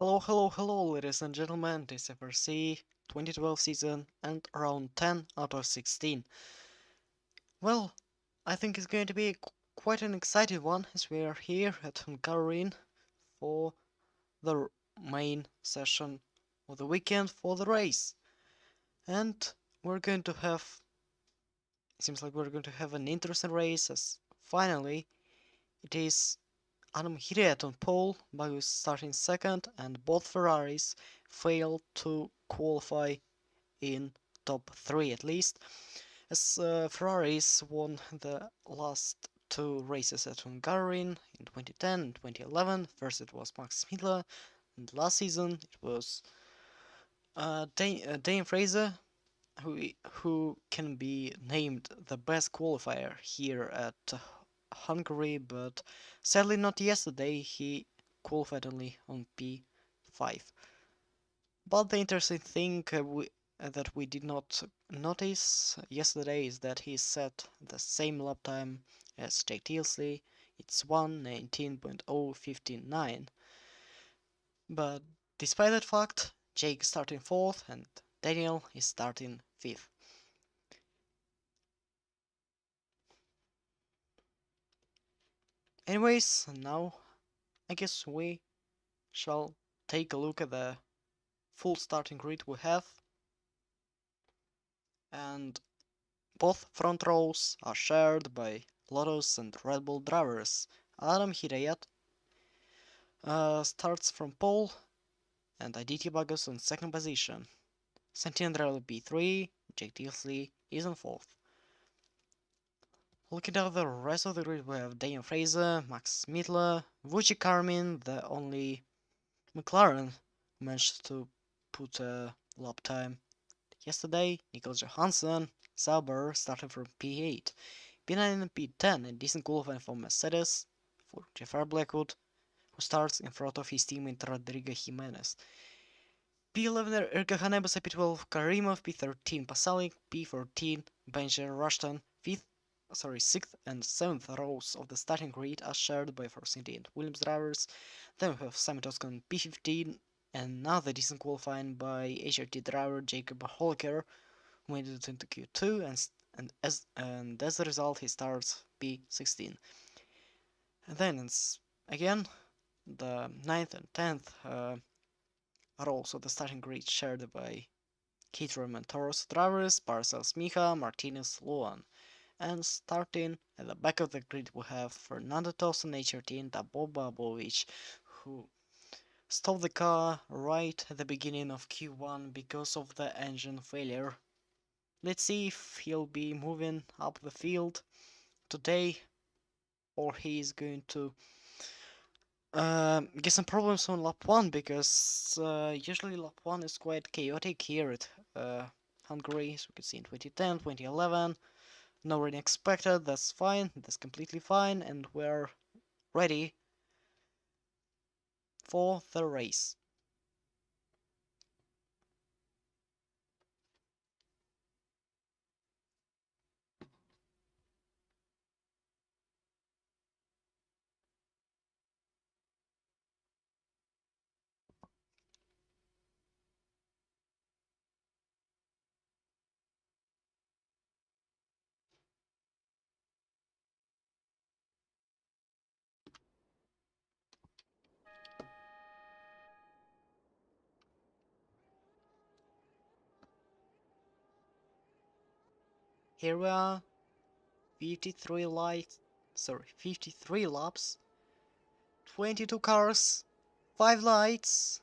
Hello, hello, hello, ladies and gentlemen. This is FRC 2012 season and round 10 out of 16. Well, I think it's going to be quite an exciting one as we are here at Hungarian for the main session of the weekend for the race. And we're going to have, it seems like we're going to have an interesting race as finally it is Adam Hiret on pole, Bagus starting second, and both Ferraris failed to qualify in top 3 at least, as Ferraris won the last two races at Hungarian in 2010 and 2011. First it was Max Midler, and last season it was Dane Fraser, who can be named the best qualifier here at Hungary, but sadly not yesterday. He qualified only on P5. But the interesting thing that we did not notice yesterday is that he set the same lap time as Jake Tilsley. It's 1:19.059. But despite that fact, Jake is starting 4th and Daniel is starting 5th. Anyways, now I guess we shall take a look at the full starting grid we have. And both front rows are shared by Lotus and Red Bull drivers. Adam Hidayat starts from pole and Aditya Bagus on second position. Santin Andrelli P3, Jake Tilsley is on 4th. Looking at the rest of the grid, we have Daniel Fraser, Max Midler, Vucci Carmin, the only McLaren who managed to put a lap time yesterday, Nicholas Johansson, Sauber starting from P8, P9 and P10, a decent qualifying for Mercedes, for Jafar Blackwood, who starts in front of his teammate Rodrigo Jimenez. P11 Erka Hanebasa, P12 Karimov, P13 Pasalik, P14 Benjamin Rushton, 6th and 7th rows of the starting grid are shared by Force India and Williams drivers. Then we have Simon Toscan P15 and another decent qualifying by HRT driver Jacob Holker, who made it into Q2 and as a result he starts P16. And then again the 9th and 10th are also the starting grid shared by Caterham and Toros drivers Parcels Micha, Martinez, Luan. And starting at the back of the grid we have Fernando Tost and HRT and Bob Babovic, who stopped the car right at the beginning of Q1 because of the engine failure. Let's see if he'll be moving up the field today or he's going to get some problems on lap 1, because usually lap 1 is quite chaotic here at Hungary, as we can see in 2010, 2011. No rain expected, that's fine, that's completely fine, and we're ready for the race. Here we are, 53 laps, 22 cars, 5 lights,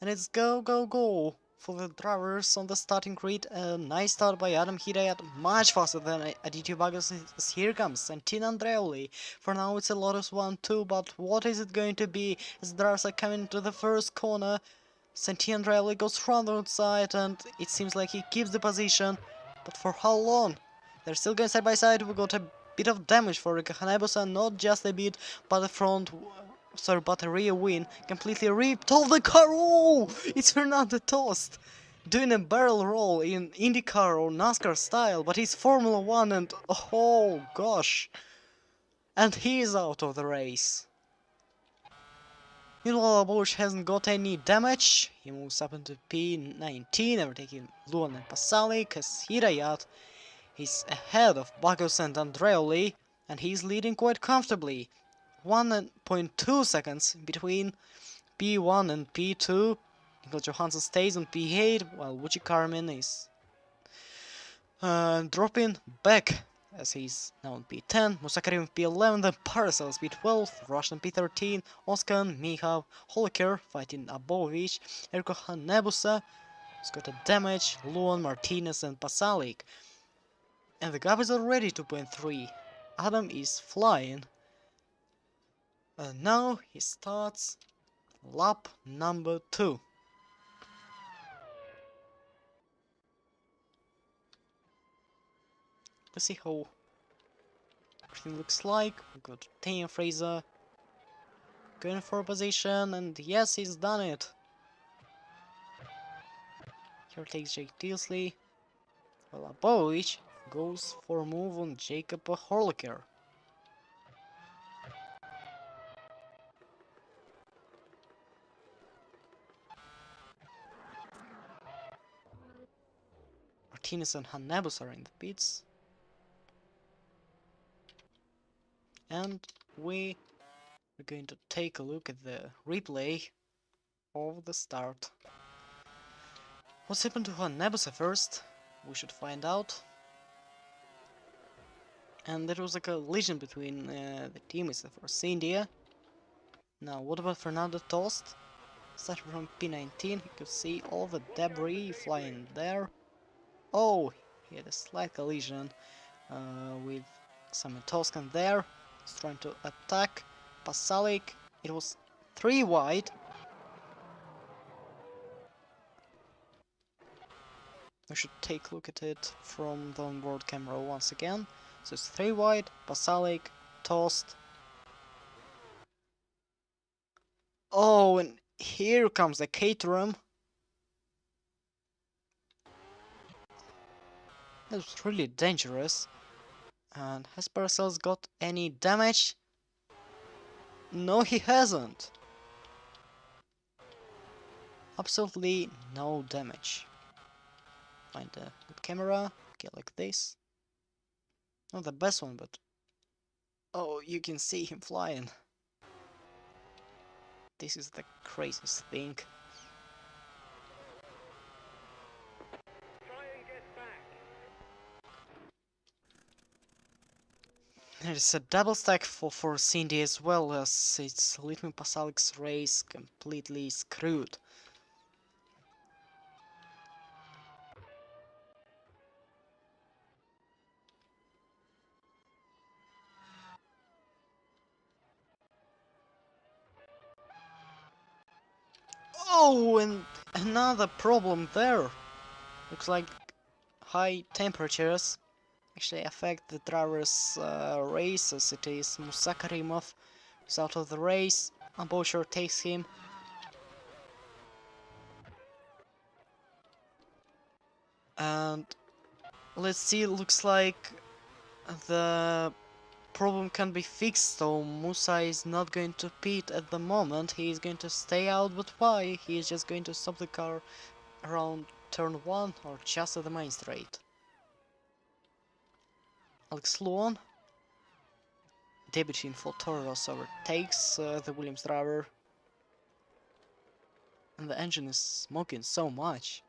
and it's go, go, go for the drivers on the starting grid. A nice start by Adam Hidayat, much faster than Aditya Bagus. Here comes Santina Andreoli. For now it's a Lotus 1-2, but what is it going to be as the drivers are coming to the first corner? Santina Andreoli goes round the outside and it seems like he keeps the position, but for how long? They're still going side by side. We got a bit of damage for Rika Hanebusa, not just a bit, but but a rear wing completely ripped off the car. Oh, it's Fernando Tost doing a barrel roll in IndyCar or NASCAR style, but it's Formula 1 and oh gosh. And he is out of the race. Meanwhile, Abolich hasn't got any damage. He moves up into P19, overtaking Luan and Pasalic as Hirayat. He's ahead of Bagos and Andreoli, and he's leading quite comfortably. 1.2 seconds between P1 and P2. Nicole Johansson stays on P8, while Wuchi Carmen is dropping back as he's now on P10, Musakarim P11, then Paracels P12, Russian P13, Oskan, Mihav, Holoker fighting Abovic, Erko Hanebusa has got a damage, Luan, Martinez and Pasalic. And the gap is already 2.3. Adam is flying. And now he starts lap number 2. Let's see how everything looks like. We've got Daniel Fraser going for a position, and yes, he's done it. Here takes Jake Tilsley, while Abovic goes for a move on Jacob Horliker. Martinez and Hanebus are in the pits. And we are going to take a look at the replay of the start. What's happened to Hanebusa first? We should find out. And there was like a collision between the teammates of FRC India. Now, what about Fernando Tost? Starting from P19, you could see all the debris flying there. Oh, he had a slight collision with Samuel Toscan there. He's trying to attack Pasalic. It was 3 wide. We should take a look at it from the onboard camera once again. So it's 3 wide, Pasalic, Tost. Oh, and here comes the Caterham. That's really dangerous. And has Paracels got any damage? No, he hasn't. Absolutely no damage. Find a good camera, get like this. Not the best one, but oh, you can see him flying. This is the craziest thing. There's a double stack for Cindy as well, as it's Litwin Pasalik's race completely screwed. Oh, and another problem there. Looks like high temperatures actually affect the driver's race, as it is Musa Karimov who's out of the race. Ambosher takes him. And let's see, looks like the problem can be fixed, so Musa is not going to pit at the moment. He is going to stay out, but why? He is just going to stop the car around turn 1 or just at the main straight. Alex Luan, debuting for Toros, overtakes the Williams driver. And the engine is smoking so much.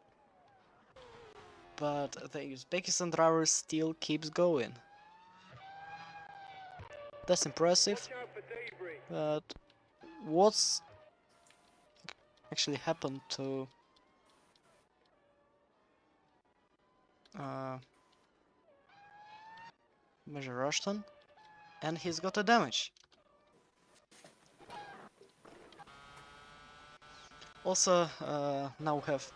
But the Uzbekistan driver still keeps going. That's impressive. But what's actually happened to Major Rushton? And he's got a damage. Also, now we have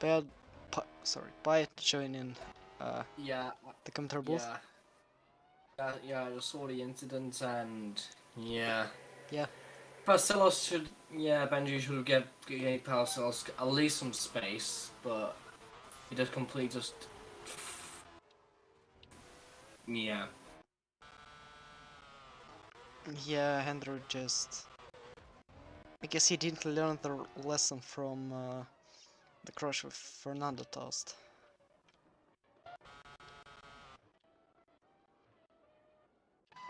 Piet joining yeah, the commentary booth. Yeah, I saw the incident, and yeah. Yeah. Parcellos should, Benji should give Parcellos at least some space, but he just completely just, Yeah, Hendro just I guess he didn't learn the lesson from the crash with Fernando Tost.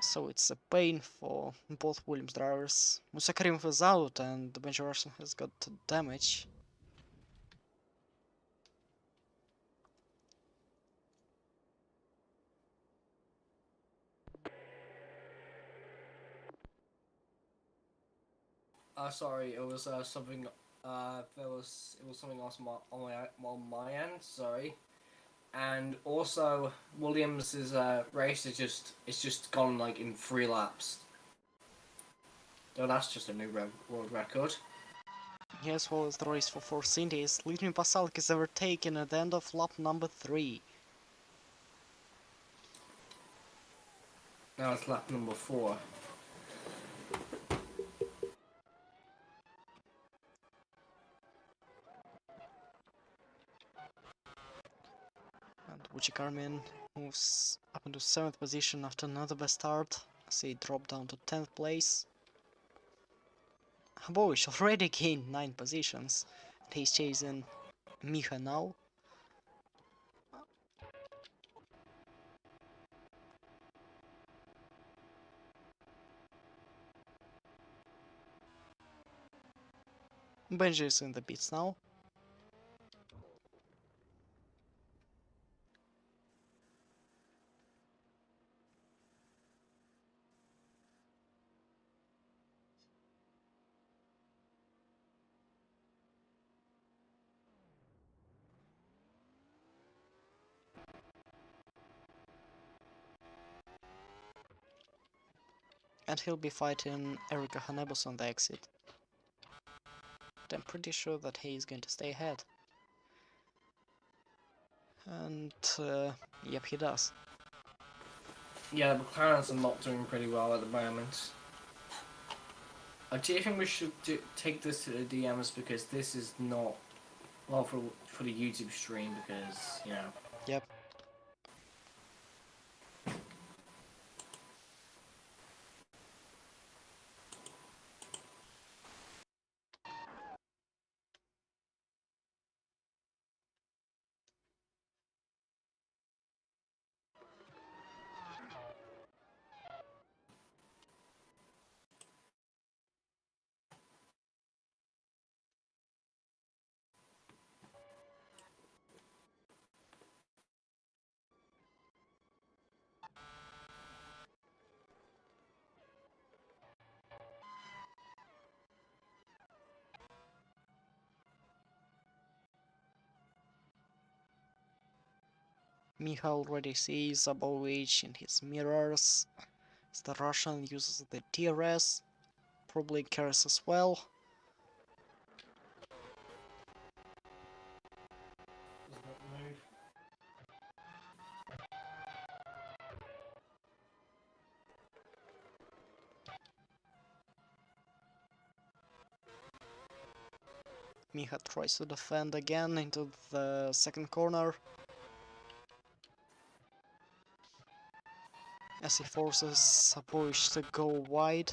So it's a pain for both Williams drivers. Musa Karimov is out and Benji Russell has got damage. Sorry, it was something. It was something else on my end. Sorry, and also Williams's race is just gone like in 3 laps. So that's just a new world record. As well as the race for Force Indies, Litmin Pasalik is overtaken at the end of lap number 3. Now it's lap number 4. And Wuchi Carmen moves up into 7th position after another best start, as he dropped down to 10th place. Boish already gained 9 positions, and he's chasing Miha now. Benji is in the pits now. And he'll be fighting Erika Hanebus on the exit. But I'm pretty sure that he is going to stay ahead. And yep, he does. Yeah, the McLarens are not doing pretty well at the moment. Do you think we should take this to the DMs, because this is not well for the YouTube stream, because you know. Yep. Miha already sees Zabovich in his mirrors. As the Russian uses the TRS, probably Keres as well. Miha tries to defend again into the second corner, as he forces Zabovich to go wide.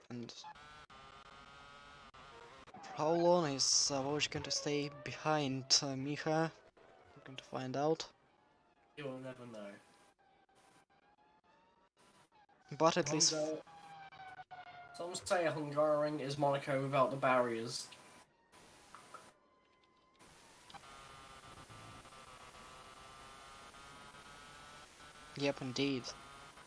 And for how long is Zabovich going to stay behind Miha? We're going to find out. You'll never know. But at least Some say Hungarian is Monaco without the barriers. yep, indeed.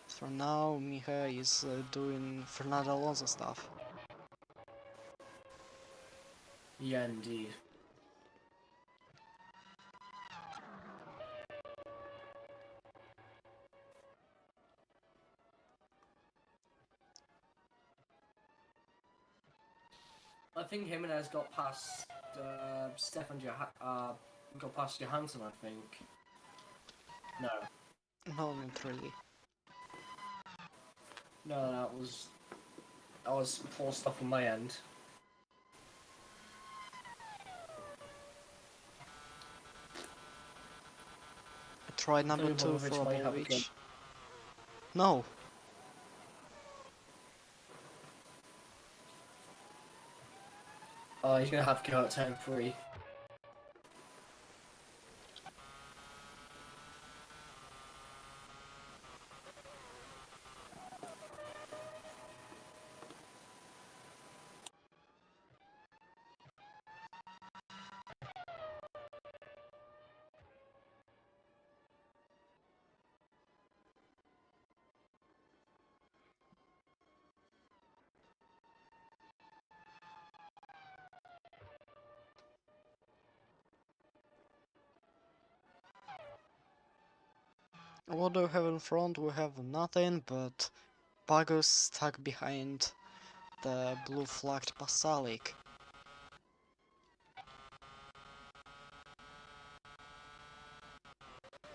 For now, Miha is doing Fernando Alonso stuff. Yeah, indeed. I think Jimenez got past got past Johansson, I think. No. No, not really. No, that was poor stuff on my end. I tried number Hopefully 2 Popovich for might help again. Abovic. No. Oh, he's gonna have to go at turn 3. What do we have in front? We have nothing, but Bagos stuck behind the blue flagged Pasalic.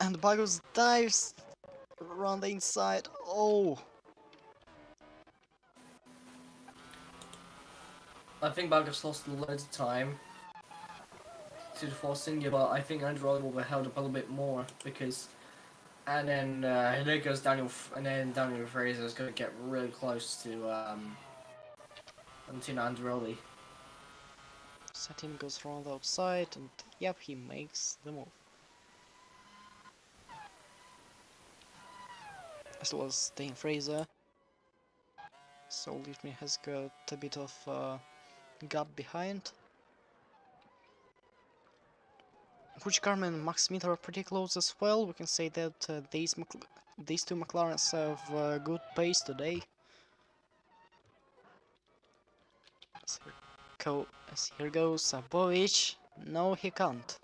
And Bagos dives around the inside. Oh! I think Vargas lost loads of time to the Force India, but I think Andrew will be held up a little bit more because. And then there goes Daniel, and then Daniel Fraser is going to get really close to Antino Androli. Satin goes around the outside, and yep, he makes the move. As well as Dane Fraser. So Litman has got a bit of gap behind. Which Carmen and Max Smith are pretty close as well. We can say that these two McLarens have good pace today. As here goes Sabovic. No, he can't.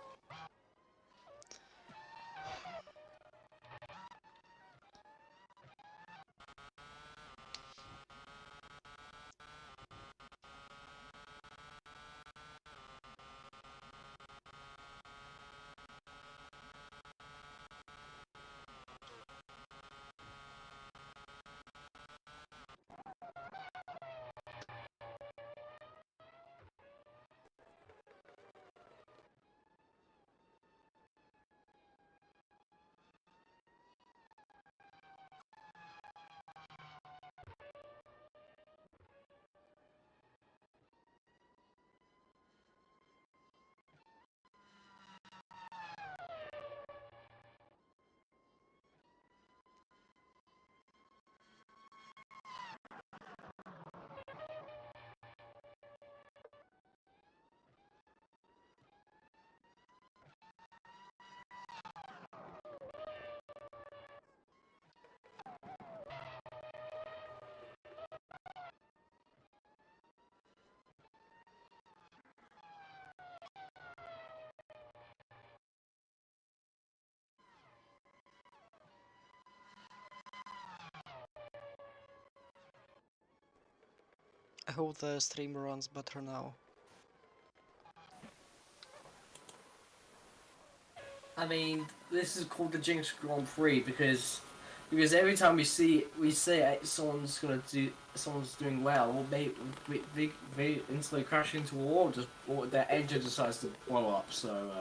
I hope the stream runs better now. I mean, this is called the Jinx Grand Prix because every time we say someone's doing well, or they instantly crash into a wall, or their engine decides to blow up. So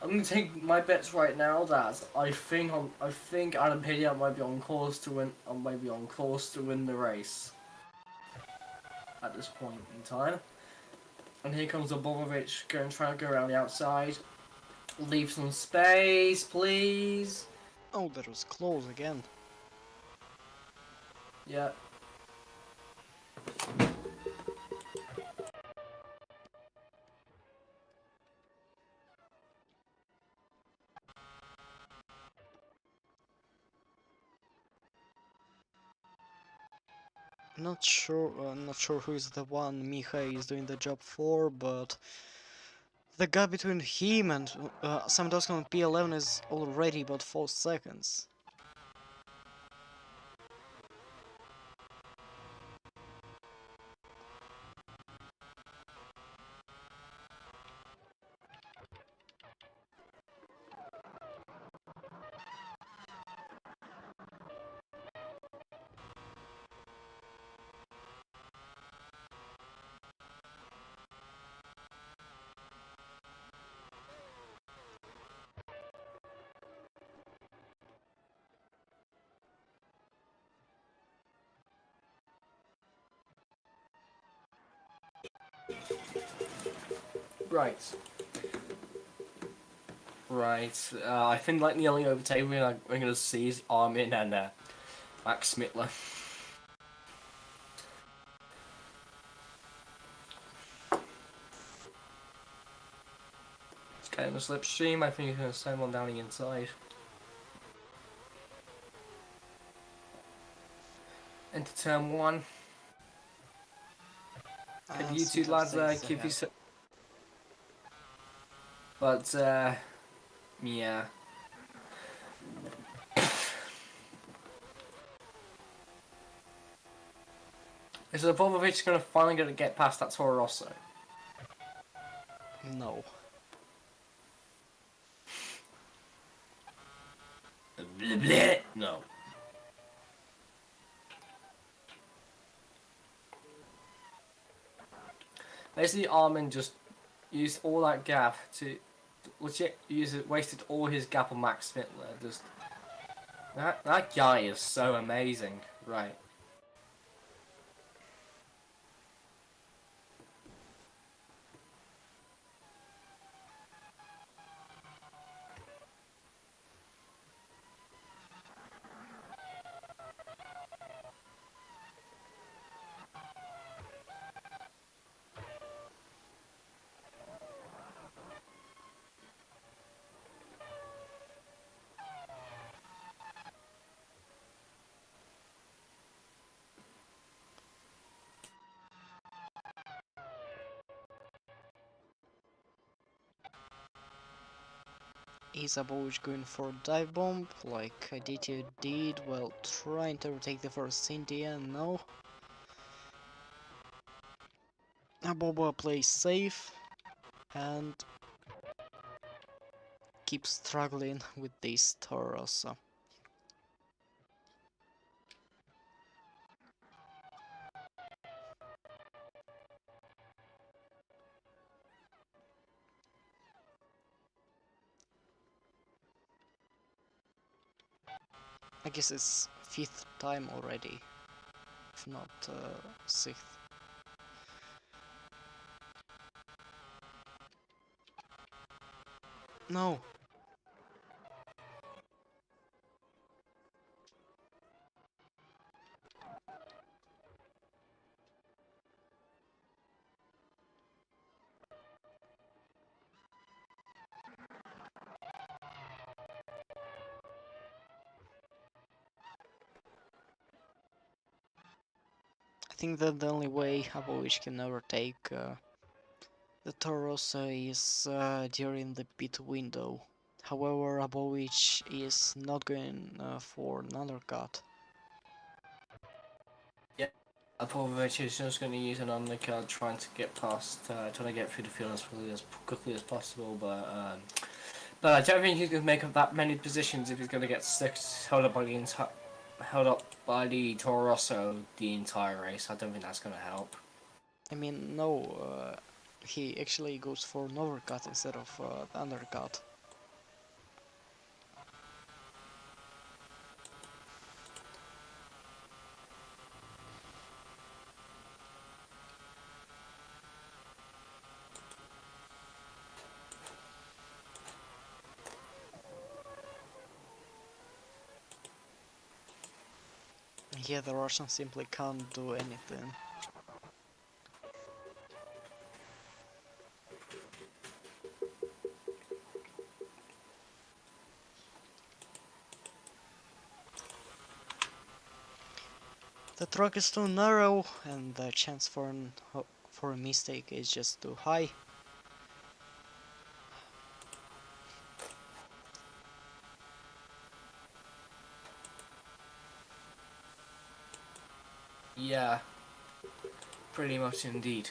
I'm gonna take my bets right now that I think Adam Pena might be on course to win. I might be on course to win the race at this point in time. And here comes Obovovich going trying to go around the outside. Leave some space, please. Oh, that was close again. Yeah. Not sure who is the one Miha is doing the job for, but the gap between him and Samdowski on P11 is already about 4 seconds. Right. Right. I think like the only overtake we're going to see is Armin and Max Smittler. It's kind of a slipstream. I think he's going to send one down the inside. Into turn one. If And you two Smitler lads stays keep you... ahead. But, yeah. Is Popovich going to finally get past that Toro Rosso? No. No. Basically, Armin just used all that gap to... wasted all his gap on Max Smittler. Just... That guy is so amazing. Right. Is Abovic going for dive bomb like Aditya did while trying to retake the first India? No. Aboba plays safe and keeps struggling with this Torosa. I guess it's 5th time already, if not 6th. No! I think that the only way Abovic can overtake the Torosa is during the pit window. However, Abovic is not going for an undercut. Popovich is just going to use an undercut, trying to get past, trying to get through the field as quickly as possible. But I don't think he can make up that many positions if he's going to get held up by the Toro Rosso the entire race. I don't think that's going to help. I mean, no, he actually goes for an overcut instead of the undercut. Yeah, the Russians simply can't do anything. The track is too narrow, and the chance for a mistake is just too high. Yeah, pretty much indeed.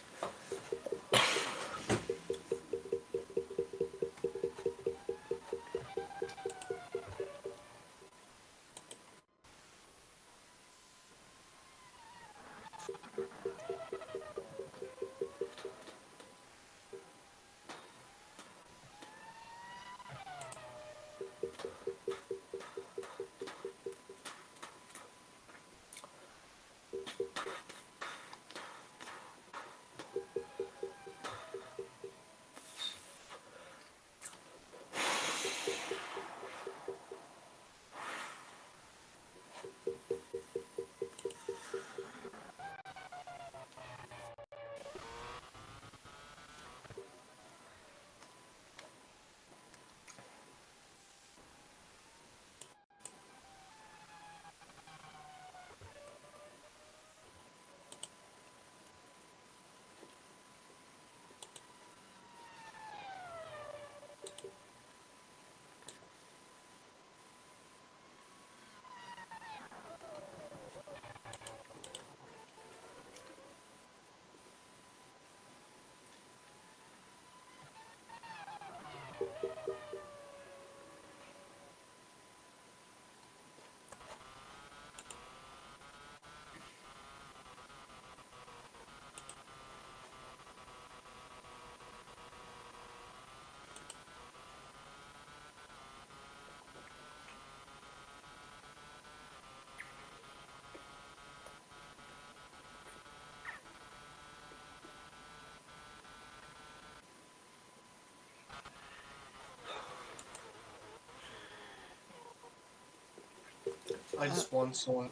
I Uh, just want someone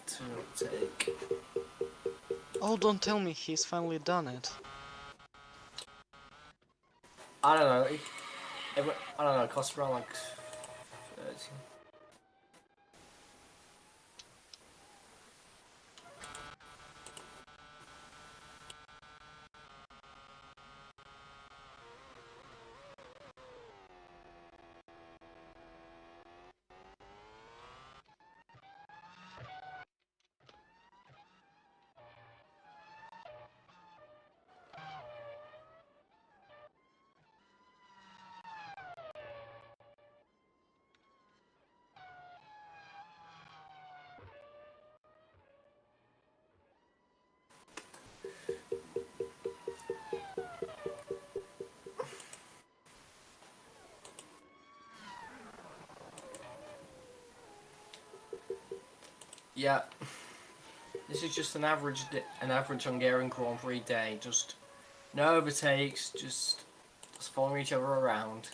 to take. oh, don't tell me he's finally done it. I don't know. I don't know. It costs around like 30. Yeah, this is just an average Hungarian Grand Prix day. Just no overtakes. Just following each other around.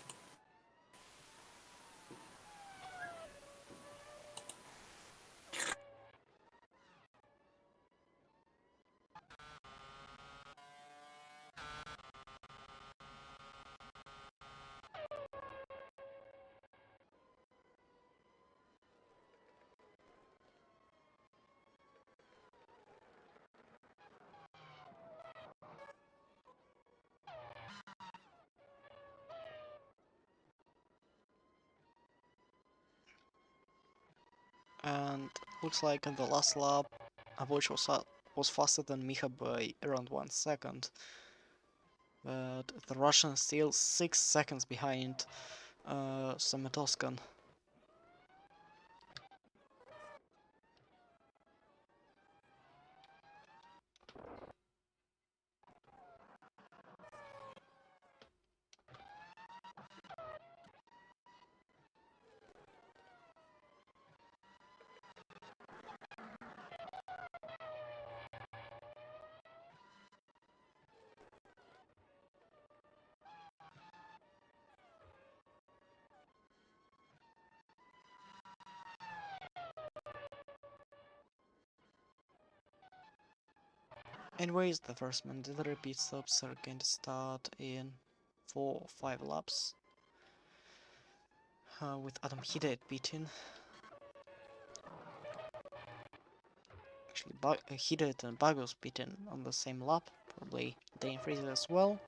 And looks like in the last lap, Avoch was faster than Miha by around 1 second. But the Russian is still 6 seconds behind Sametoskan. Anyways, the first mandatory pit stops are going to start in 4 or 5 laps. With Adam Hidayat pitting. Actually, Hidayat and Bagos pitting on the same lap. Probably Dane Fraser as well.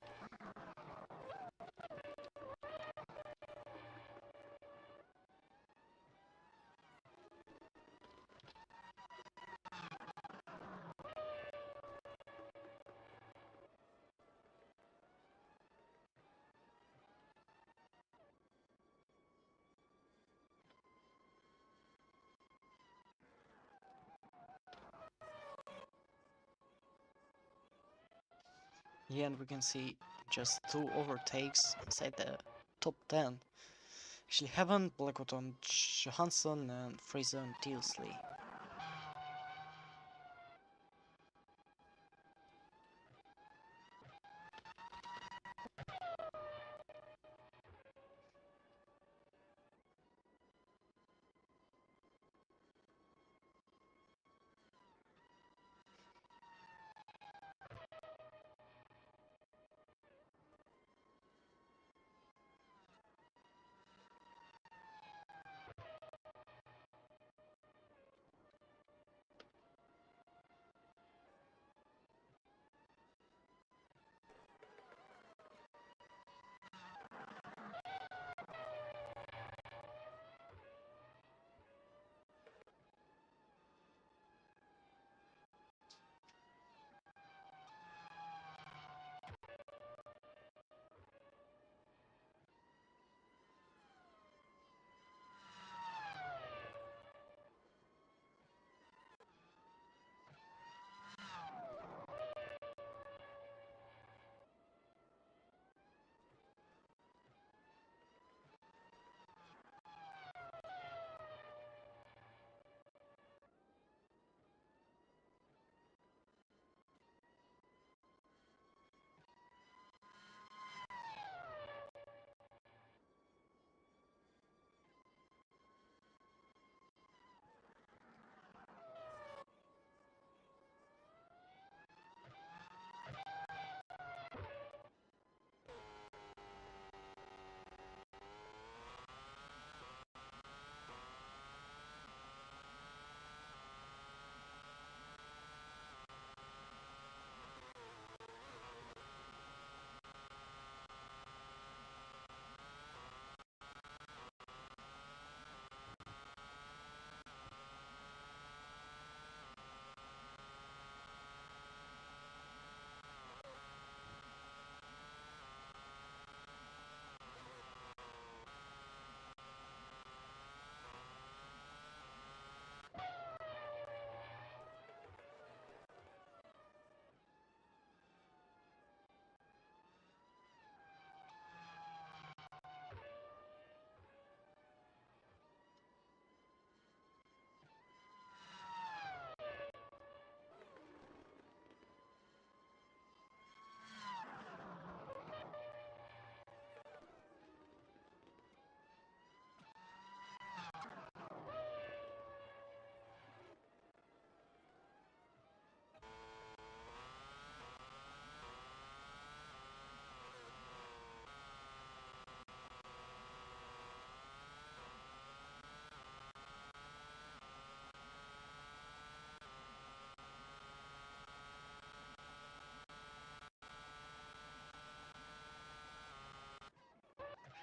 Yeah, and we can see just 2 overtakes inside the top 10. Actually, Heaven, Blackwood on Johansson, and Fraser on Tilsley.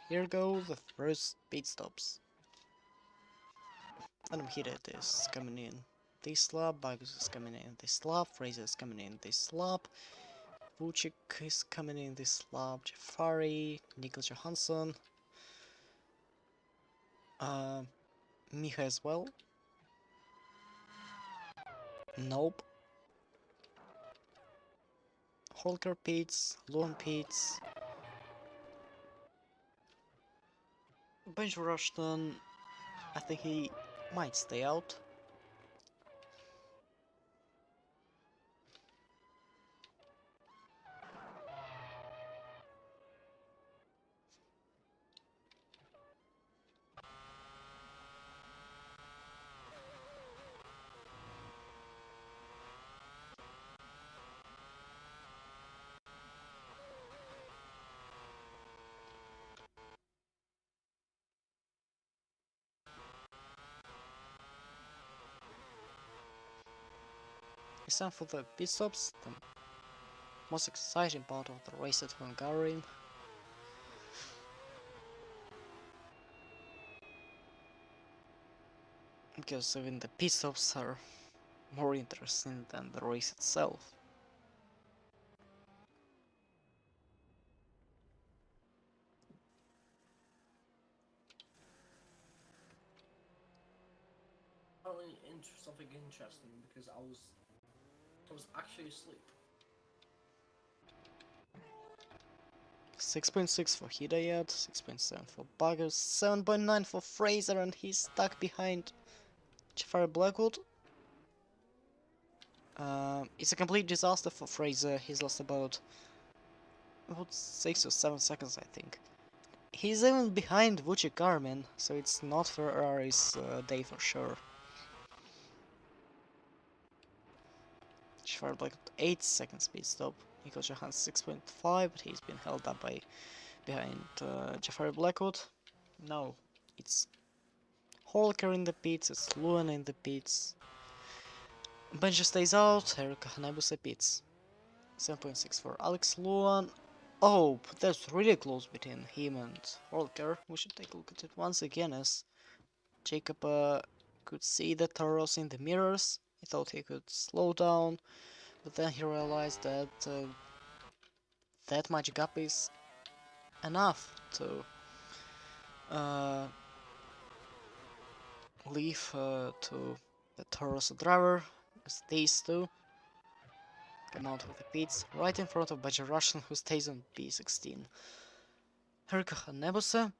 here go the first pit stops. Venom Heated is coming in this lap, Bagus is coming in this lap, Fraser is coming in this lap, Vucic is coming in this lap, Jafari, Niklas Johansson, Miha as well. Nope. Holker pits, Luan pits, Benj Rushton, I think he might stay out. It's time for the pit stops, the most exciting part of the race at Hungarian. Because even the pit stops are more interesting than the race itself. Something interesting because I was actually asleep. 6.6 for Hidayat, 6.7 for Bagus, 7.9 for Fraser, and he's stuck behind Jafari Blackwood. It's a complete disaster for Fraser. He's lost about 6 or 7 seconds, I think. He's even behind Vucic Garmin, so it's not Ferrari's day for sure. Jafari Blackwood 8 seconds speed stop. Nico Johansson 6.5, but he's been held up by behind Jafari Blackwood. No, it's Holker in the pits, it's Luan in the pits. Benji stays out, Erika Hanebusa pits. 7.6 for Alex Luan. Oh, but that's really close between him and Holker. We should take a look at it once again as Jacob could see the Taros in the mirrors. He thought he could slow down, but then he realized that that much gap is enough to leave to the Taros driver, as these two come out of the pits right in front of Baja Russian, who stays on P16. Herka Hanebusa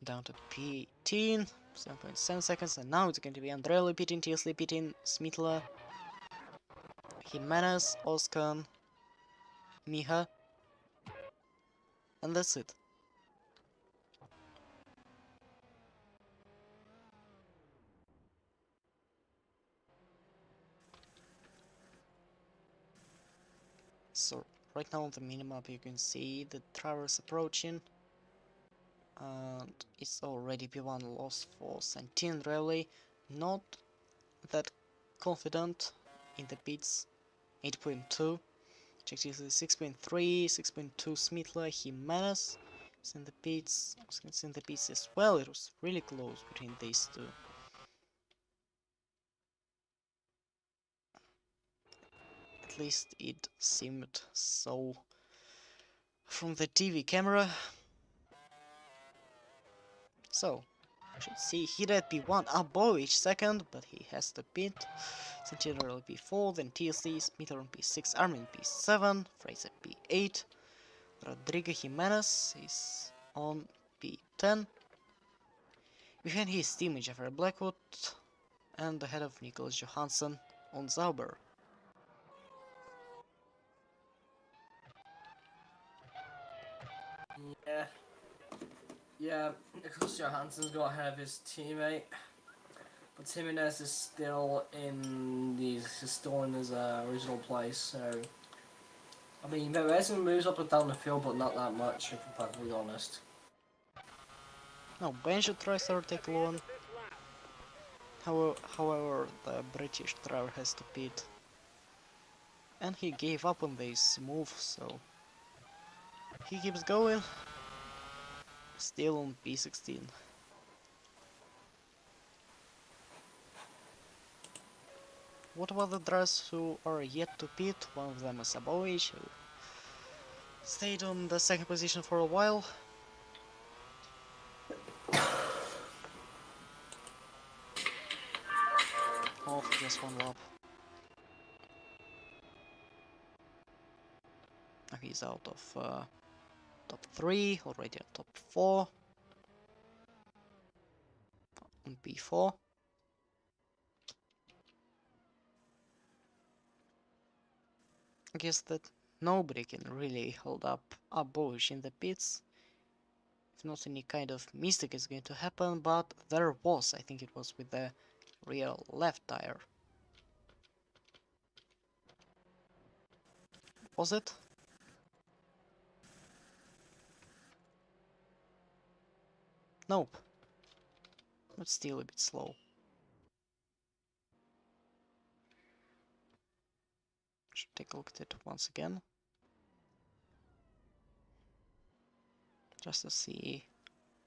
down to P18, 7.7 seconds, and now it's going to be Andrelli pitting, TSL pitting, Smitla, Jimenez, Oskan, Miha, and that's it. So right now on the minimap you can see the drivers approaching, and it's already P1 loss for Santin Andrelli, not that confident in the pits, 8.2. Check this 6.3, 6.2 Smitla, Jimenez is in the pits, it's in the pits as well. It was really close between these two. At least it seemed so from the TV camera. So, I should see here at P1 above each second, but he has to pit. Sentinel P4, then TLC, Smith on P6, Armin P7, Fraser P8, Rodrigo Jimenez is on P10. Behind his teammate Jeffrey Blackwood, and ahead of Nicholas Johansson on Zauber. Yeah, Nicholas Johansson's got ahead of his teammate, but Jimenez is still in his original place. So, I mean, Racing moves up and down the field, but not that much, if I'm perfectly honest. Now Benji tries to overtake Luan. However, the British driver has to pit, and he gave up on this move, so he keeps going. still on P16. What about the drivers who are yet to pit? One of them is Abovich, who stayed on the second position for a while. All for just one lap. He's out of top 3, already at top 4. On P4. I guess that nobody can really hold up Abovich in the pits. If not, any kind of mistake is going to happen, but there was, I think it was with the rear left tire. Was it? Nope. But still a bit slow. Should take a look at it once again. Just to see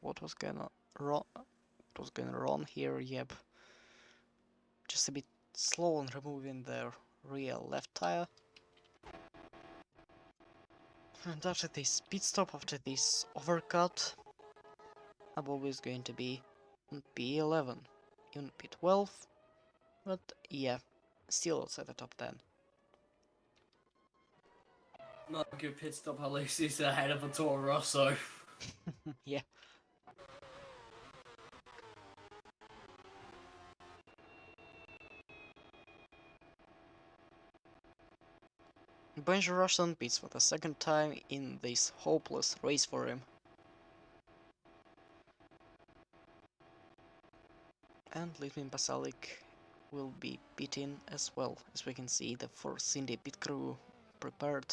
what was gonna wrong here. Yep. Just a bit slow on removing the rear left tire. And after this pit stop, after this overcut, Above is going to be on P11, in P12, but yeah, still outside the top 10. Not a good pit stop, at least he's ahead of a Toro Rosso. Yeah. Benji Russian pits for the second time in this hopeless race for him. And Litvin Pasalic will be pitting as well, as we can see the Force India pit crew prepared.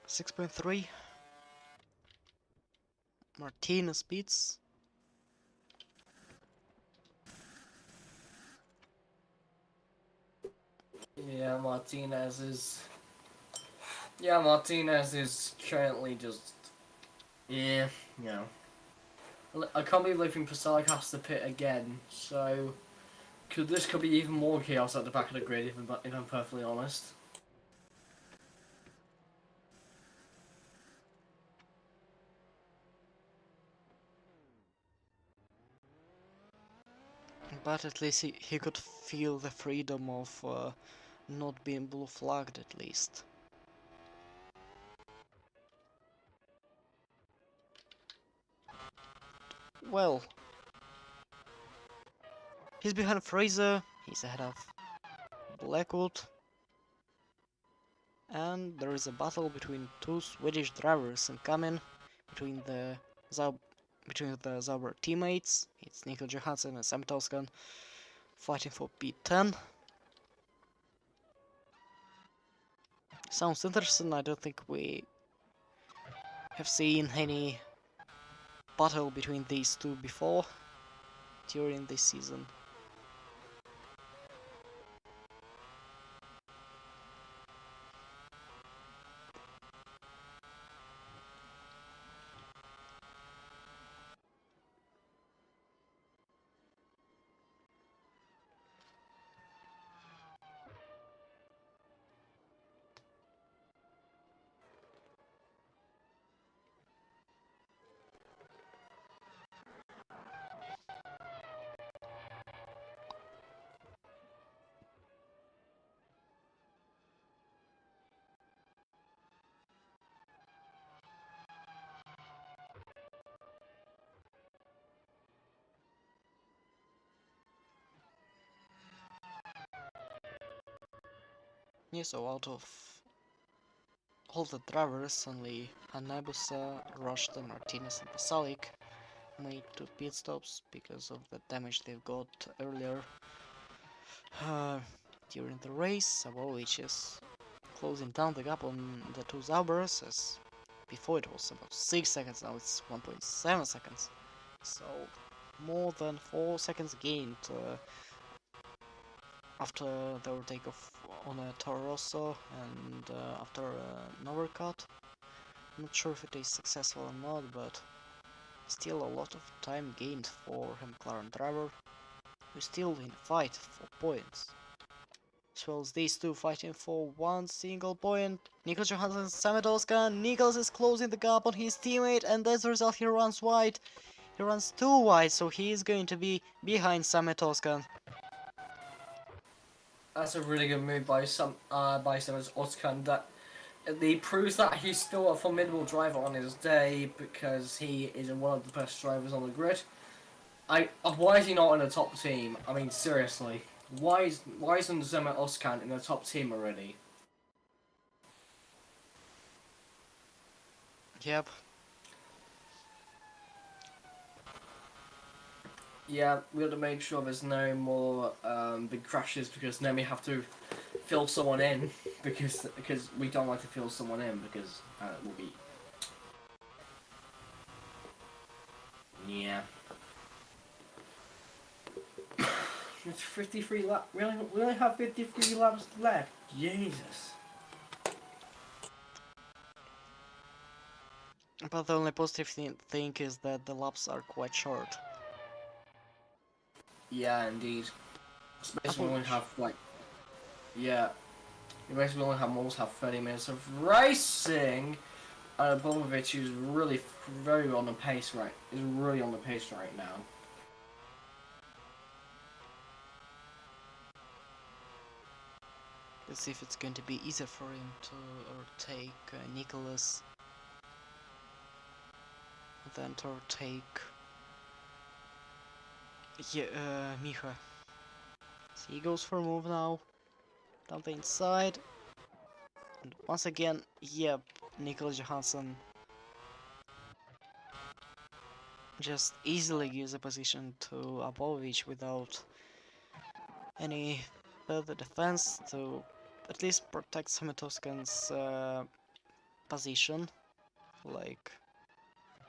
.3 Martinez pits. Yeah, Martinez is. Yeah, Martinez is currently just. Yeah, you know. I can't believe Livingston Pasalic has to pit again, so. This could be even more chaos at the back of the grid, if I'm perfectly honest. But at least he could feel the freedom of not being blue flagged at least. Well, he's behind Fraser, he's ahead of Blackwood, and there is a battle between two Swedish drivers incoming between the Zauber teammates. It's Nico Johansson and Sam Toscan fighting for P10. Sounds interesting. I don't think we have seen any battle between these two before during this season. Yeah, so out of all the drivers, only Hayabusa, Rushton, Martinez and Pasalic made 2 pit stops because of the damage they've got earlier during the race, which is closing down the gap on the two Zaubers, as before it was about 6 seconds, now it's 1.7 seconds. So more than 4 seconds gained after the overtake of on a Toro Rosso and after an overcut. I'm not sure if it is successful or not, but still a lot of time gained for a McLaren driver, who's still in a fight for points. As well as these two fighting for one single point. Nicholas Johansson and Sametowska. Nicholas is closing the gap on his teammate, and as a result he runs wide. He runs too wide, so he is going to be behind Sametowska. That's a really good move by Simmons Oskan. That he proves that he's still a formidable driver on his day because he is one of the best drivers on the grid. Why is he not in the top team? I mean, seriously, why isn't Zema Oskan in the top team already? Yep. Yeah, we have to make sure there's no more big crashes because then we have to fill someone in because we don't like to fill someone in because it will be yeah. It's 53 laps. We only have 53 laps left. Jesus. But the only positive thing is that the laps are quite short. Yeah, indeed. Basically, we only Apovic. have like yeah. You basically only have almost have 30 minutes of racing. And Abramovich is really very on the pace right. Is really on the pace right now. Let's see if it's going to be easier for him to overtake Nicholas than to overtake Micha. So he goes for a move now, down the inside, and once again, yep, Nicholas Johansson just easily gives a position to Apovic without any further defense to at least protect Sametowskan's position, like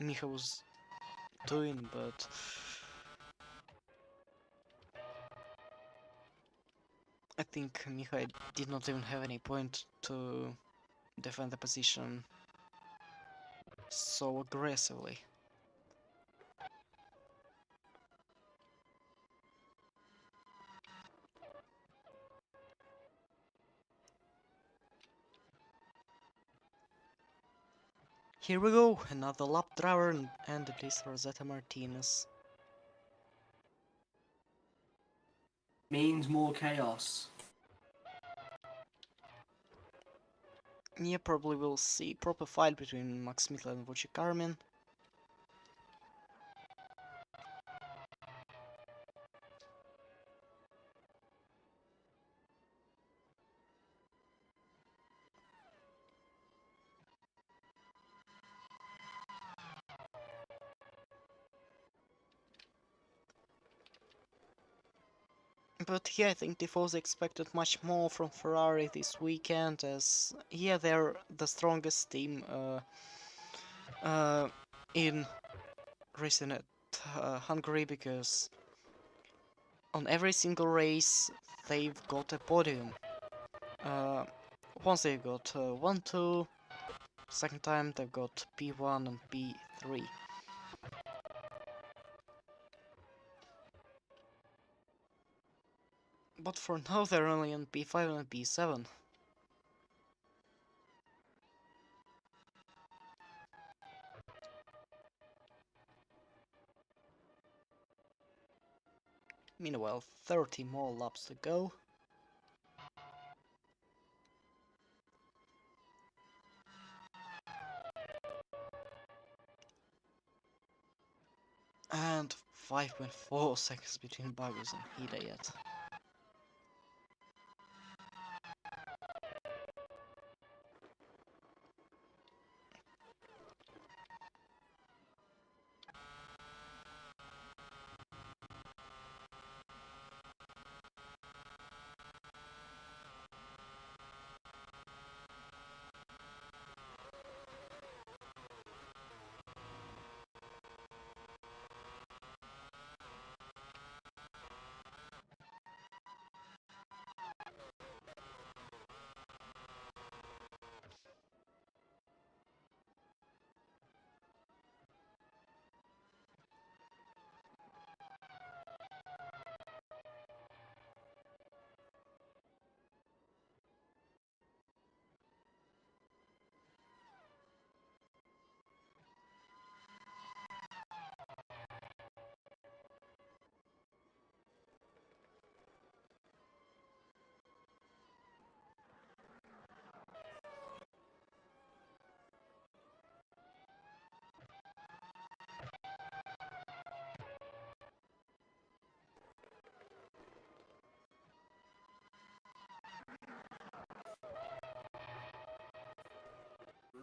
Micha was doing, but I think Micha did not even have any point to defend the position so aggressively. Here we go, another lap driver and it is Rosetta Martinez. Means more chaos. Yeah, probably we'll see proper fight between Max Mitla and Wojciech Karmin. But yeah, I think Tifosi expected much more from Ferrari this weekend, as yeah, they're the strongest team in racing at Hungary, because on every single race they've got a podium. Uh, once they've got 1, 2, second time they've got P1 and P3. But for now they're only on P5 and P7. Meanwhile, 30 more laps to go. And 5.4 seconds between Bagus and Hidayat.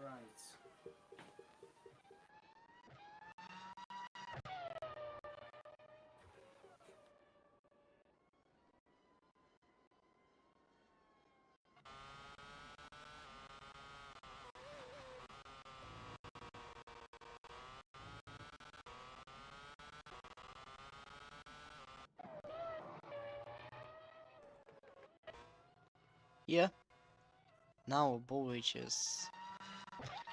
Right. Yeah, now Bovic is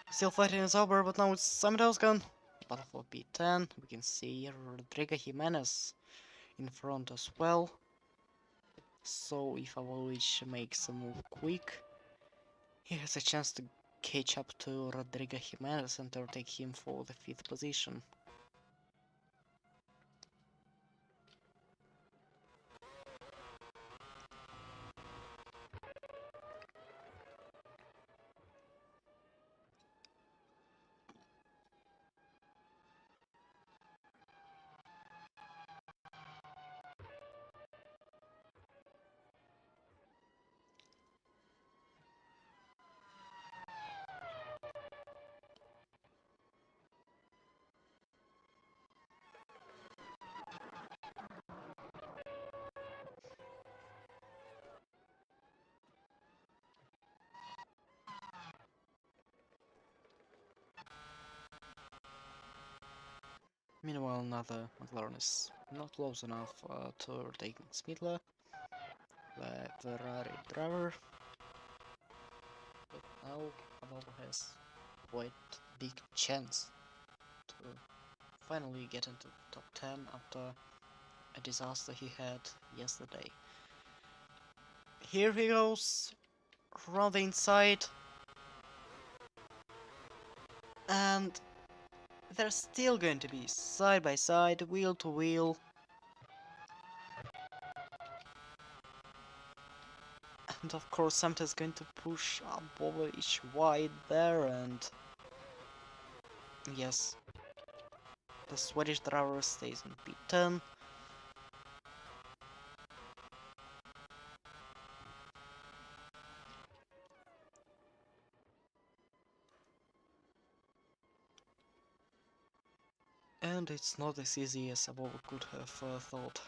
still fighting his over, but now it's Samitow's gone. Battle for B10. We can see Rodrigo Jimenez in front as well. So if Avovic makes a move quick, he has a chance to catch up to Rodrigo Jimenez and overtake him for the 5th position. Meanwhile, another McLaren is not close enough to overtake Smitler, the Ferrari driver, but now Avovo has quite big chance to finally get into top 10 after a disaster he had yesterday. Here he goes, around the inside, and they're still going to be side by side, wheel to wheel. And of course Samta is going to push Abovic wide there, and yes, the Swedish driver stays in P10. And it's not as easy as Abovic could have thought.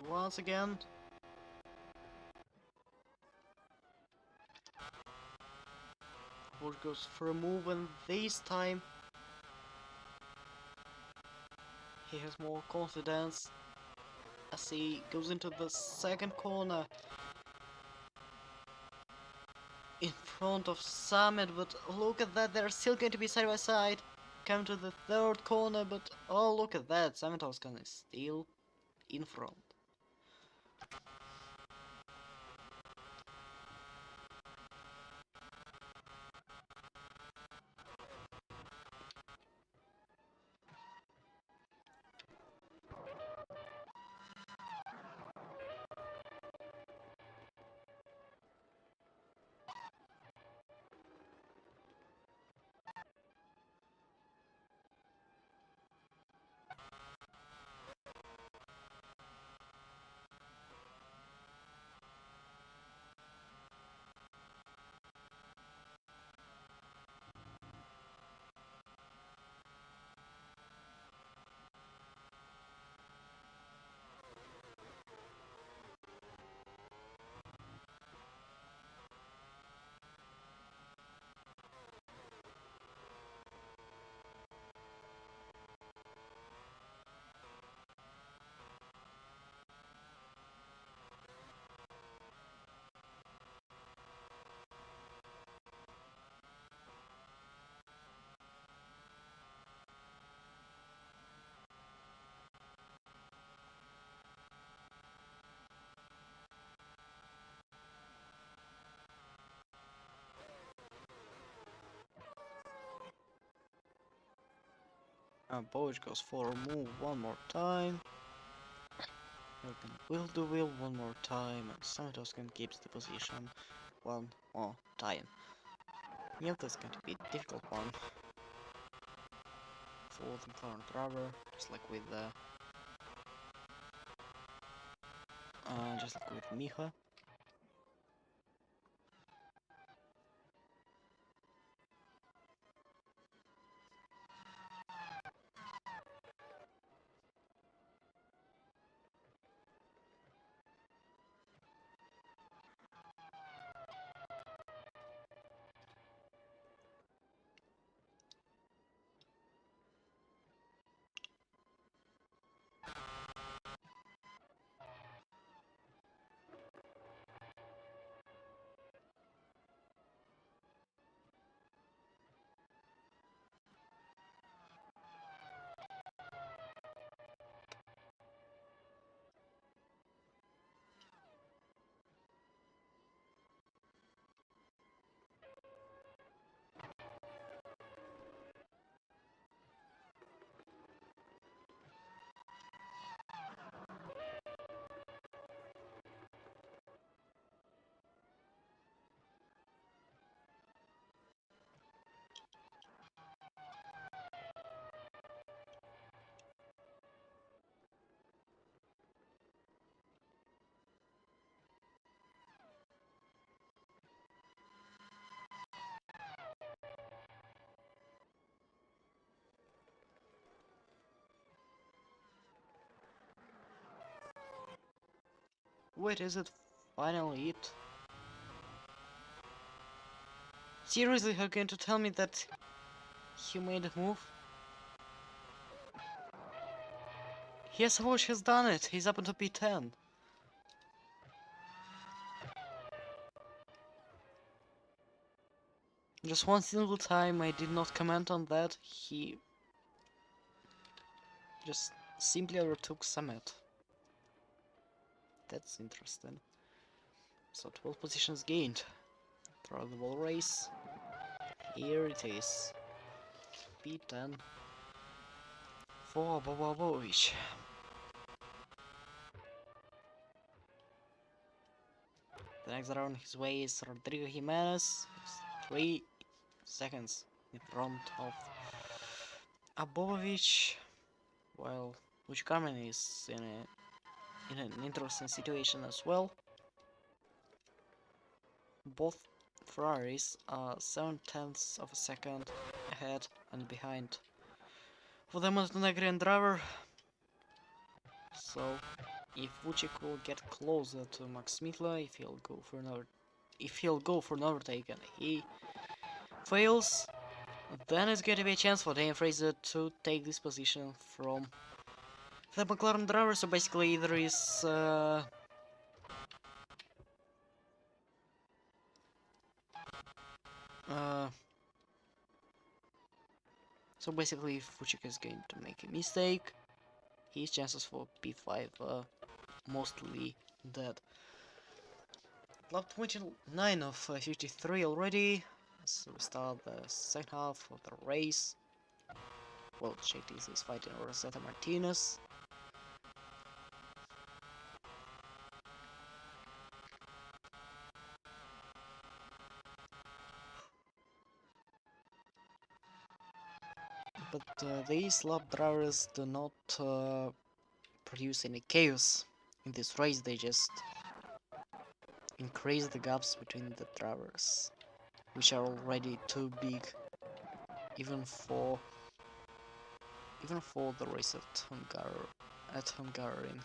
Once again, Abovic goes for a move, and this time he has more confidence as he goes into the second corner in front of Summit, but look at that, they're still going to be side by side. Come to the third corner, but oh, look at that, Summit's gonna still in front. Bowic goes for a move one more time. Jurgen will do wheel one more time, and Samatoskan keeps the position one more time. Yep, that's going to be a difficult one for the McLaren driver, just like with Miha. Wait, is it finally it? Seriously, you're going to tell me that he made a move? Yes, Watch has done it. He's up into P10. Just one single time I did not comment on that. He just simply overtook Summit. That's interesting. So 12 positions gained. Throughout the wall race. Here it is. P10 for Bobovic. The next round his way is Rodrigo Jimenez. 3 seconds in front of Abovic. While Carmen is in an interesting situation as well. Both Ferraris are 7/10ths of a second ahead and behind for the Montenegrin driver. So if Vucic will get closer to Max Mitla, if he'll go for an overtake and he fails, then it's going to be a chance for Daniel Fraser to take this position from the McLaren driver. So basically there is so basically if Vucic is going to make a mistake, his chances for P5 are mostly dead. Lap 29 of 53 already, so we start the second half of the race. Well, JTC is fighting Rosetta Martinez. But these lap drivers do not produce any chaos in this race, they just increase the gaps between the drivers, which are already too big even for the race at Hungarian.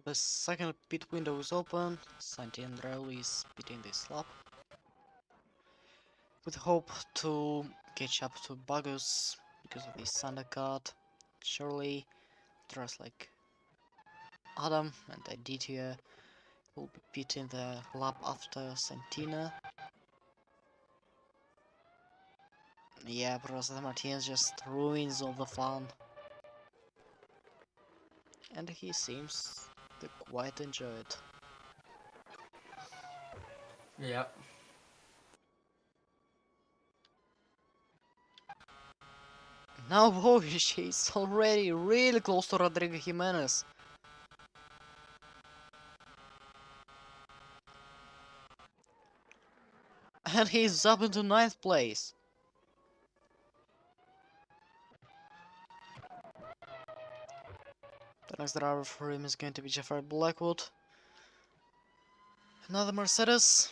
The second pit window is open. Santi and Raul is pitting this lap. With hope to catch up to Bagus because of this undercut. Surely, drivers like Adam and Aditya will be pitting the lap after Santina. Yeah, Professor Martinez just ruins all the fun. And he seems to quite enjoy it. Yeah. Now Bogic is already really close to Rodrigo Jimenez. And he's up into 9th place. The next driver for him is going to be Jeffrey Blackwood. Another Mercedes.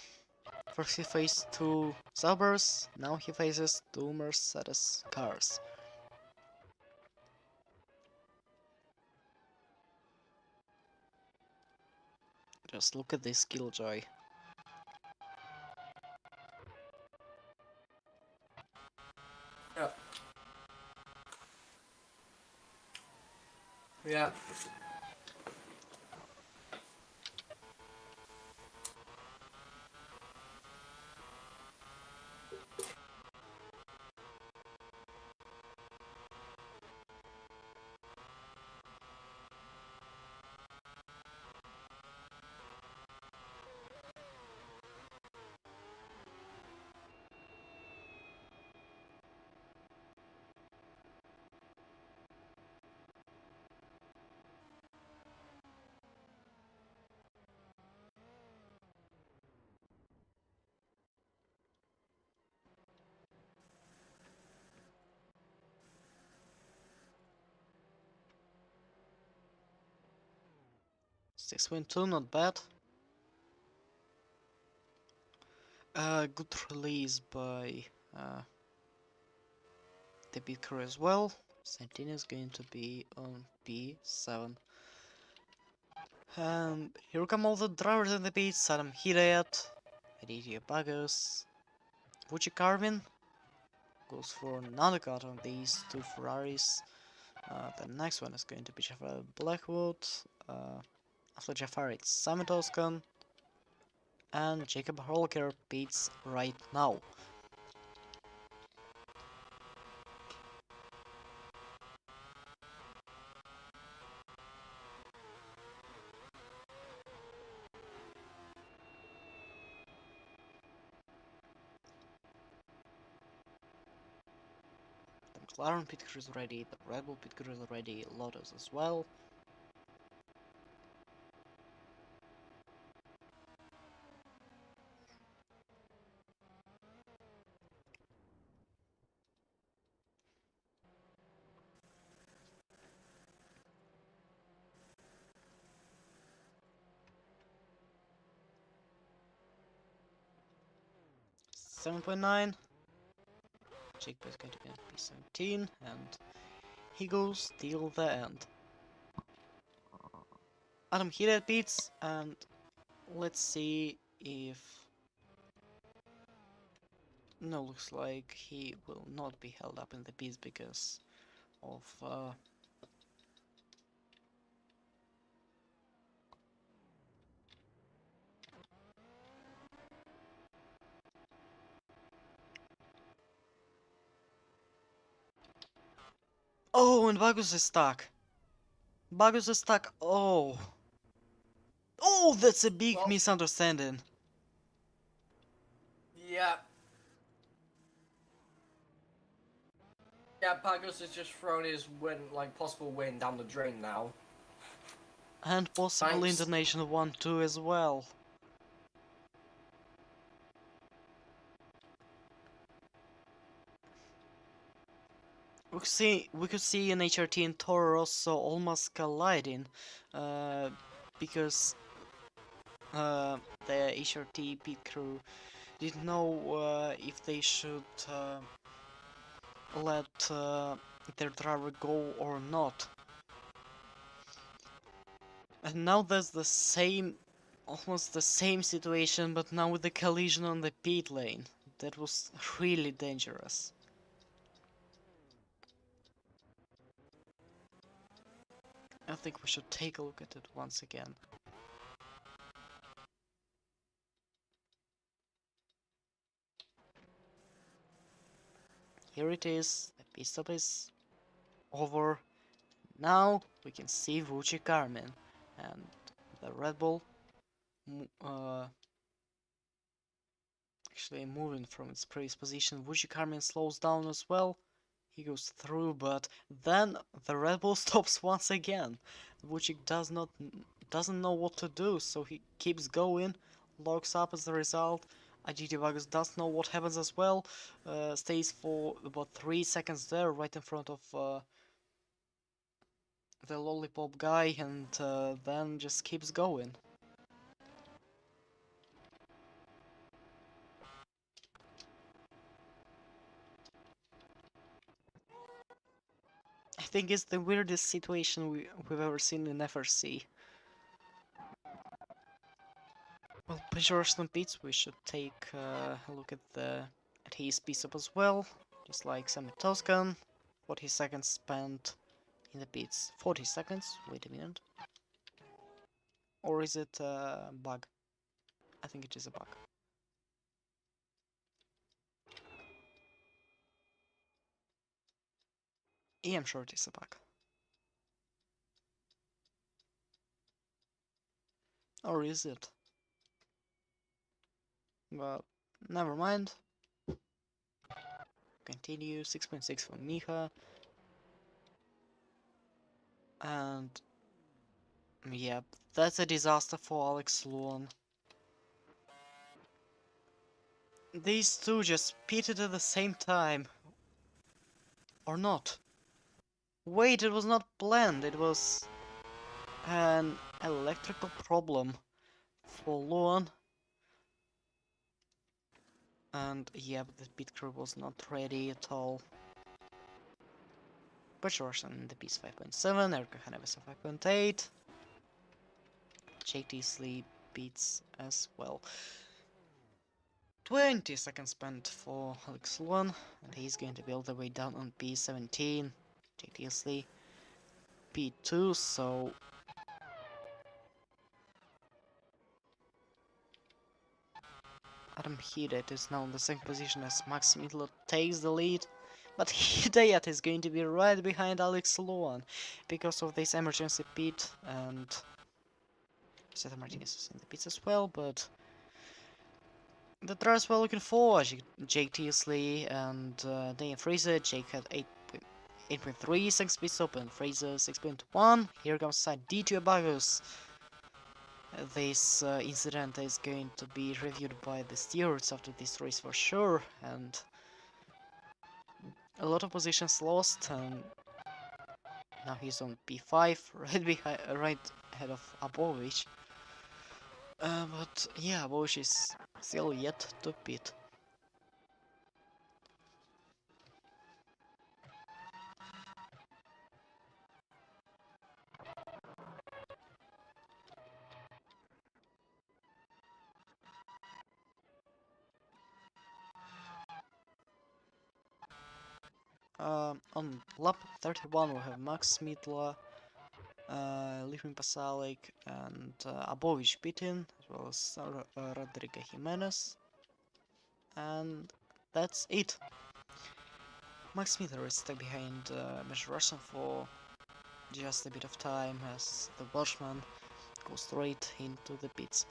First he faced two Saubers, now he faces two Mercedes cars. Just look at this killjoy. Yeah. Yeah. Six win 2, not bad. Good release by the pit crew as well. Santina is going to be on P7. And here come all the drivers in the pits. Adam Hidayat, Aditya Bagos, Vucci Carvin goes for another cut on these two Ferraris. The next one is going to be Jafar Blackwood. After Jafar, it's Simon Toscan. And Jacob Holker pits right now. The McLaren pit crew is ready, the Red Bull pit crew is ready, Lotus as well. .9. Jacob is going to be on P17, and he goes till the end. Adam Hidayat pits, and let's see if... No, looks like he will not be held up in the pits because of... Oh, and Bagus is stuck. Bagus is stuck. Oh. Oh, that's a big misunderstanding. Yeah. Yeah, Pagos has just thrown his possible win down the drain now. And possible Thanks. International 1-2 as well. We could see an HRT and Toro Rosso almost colliding, because the HRT pit crew didn't know if they should let their driver go or not. And now there's the same, almost the same situation, but now with the collision on the pit lane. That was really dangerous. I think we should take a look at it once again. Here it is, the pit stop is over. Now we can see Vucci Carmen and the Red Bull actually moving from its previous position. Vucci Carmen slows down as well. He goes through, but then the Red Bull stops once again. Vucci doesn't know what to do, so he keeps going, locks up as a result. IGT Vargas doesn't know what happens as well. Stays for about 3 seconds there, right in front of the lollipop guy, and then just keeps going. I think it's the weirdest situation we've ever seen in FRC. Well, Pajor's Pits, we should take a look at his piece up as well. Just like Summit Toscan, 40 seconds spent in the pits. 40 seconds? Wait a minute. Or is it a bug? I think it is a bug. Yeah, I'm sure it is a bug. Or is it? Well, never mind. Continue, 6.6 for Miha. And yeah, that's a disaster for Alex Luan. These two just pitted at the same time. Or not. Wait, it was not planned, it was an electrical problem for Luan. And yeah, but the pit crew was not ready at all. Butcherson in the piece 5.7, Erica Hanavis 5.8. JT Sleep beats as well. 20 seconds spent for Alex Luan, and he's going to be all the way down on P17. JT Sleep P2, so Adam Hidayat is now in the same position as Max Midler takes the lead, but Hidayat is going to be right behind Alex Luan because of this emergency pit, and Seth Martinez is in the pits as well, but the drivers were looking forward. Jake Teasley and Daniel Fraser. Jake had 8.3 seconds speed stop and Fraser 6.1. Here comes side D2 Abagos. This incident is going to be reviewed by the stewards after this race for sure, and a lot of positions lost, and now he's on P5, right ahead of Abovich. But yeah, Abovich is still yet to pit. On lap 31 we have Max Mitla, Livin Pasalic and Abovich pitting, as well as Rodrigo Jimenez. And that's it. Max Mitla is stuck behind Measure Russian for just a bit of time as the Welshman goes straight into the pits.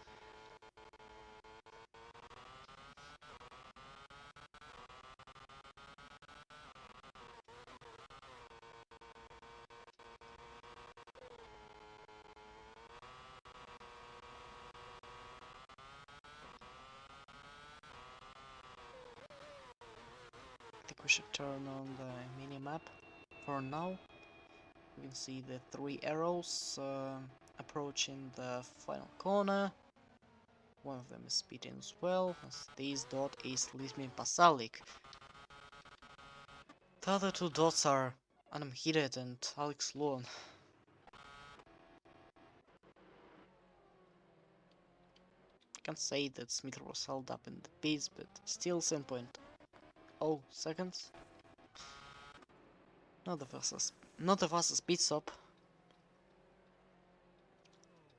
I think we should turn on the mini-map for now. You can see the 3 arrows approaching the final corner. One of them is speeding as well, as this dot is Lismin Pasalic. The other 2 dots are Adam Hidayat and Alex Luan. Can't say that Smitler was held up in the pits, but still 7.0 seconds. Not the fastest pit stop.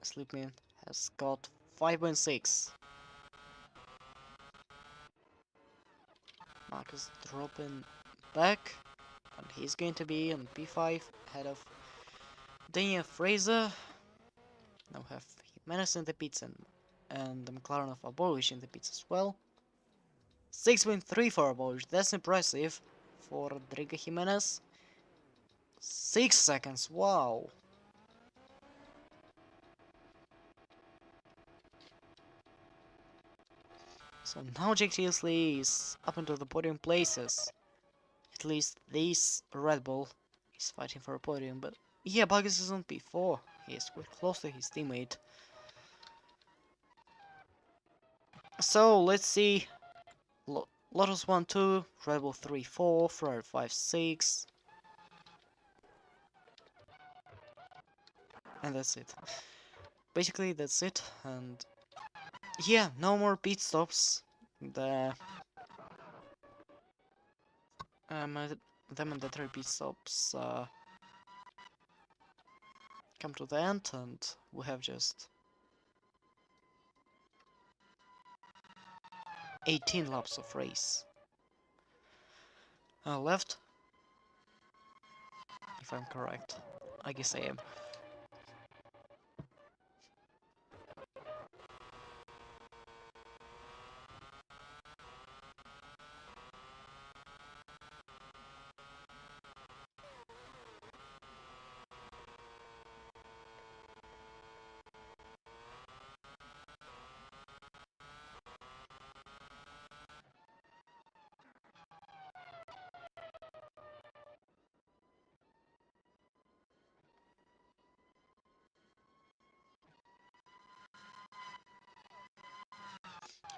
Sleepman has got 5.6. Marcus dropping back, and he's going to be on P5 ahead of Daniel Fraser. Now have Jimenez in the pits and the McLaren of Abolish in the pits as well. 6.3 for Abolish, that's impressive for Rodrigo Jimenez. 6 seconds, wow. So now Jake Tilsley is up into the podium places. At least this Red Bull is fighting for a podium, but yeah, Vargas is on P4. He is quite close to his teammate. So let's see. Lotus 1, 2, Red Bull 3, 4, Ferrari 5, 6. And that's it. Basically, that's it. And yeah, no more pit stops. The the mandatory pit stops come to the end, and we have just 18 laps of race left, if I'm correct. I guess I am.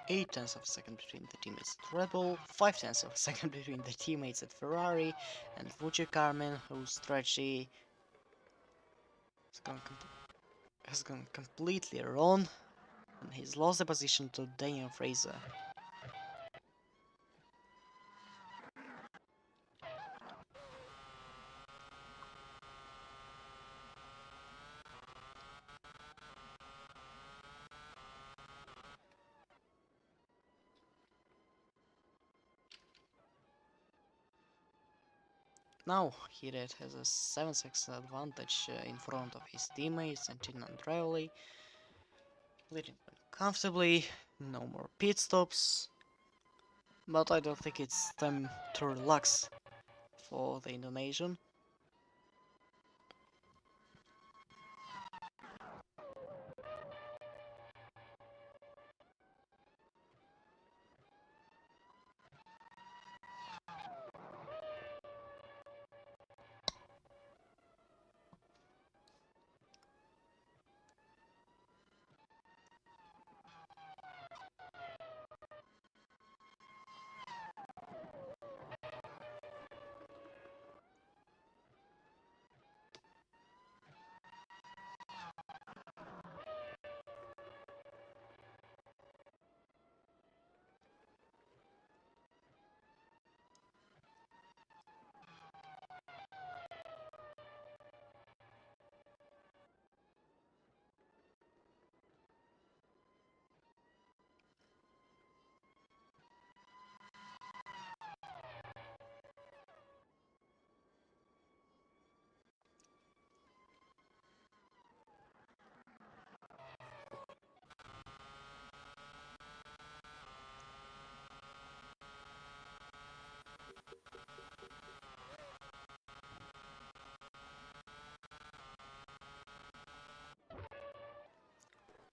8 tenths of a second between the teammates at Red Bull, 5 tenths of a second between the teammates at Ferrari, and Vucci Carmen, whose strategy has gone completely wrong, and he's lost the position to Daniel Fraser. Now Hiret has a 7-6 advantage in front of his teammates and Tino Andreoli, leading comfortably, no more pit stops, but I don't think it's time to relax for the Indonesian.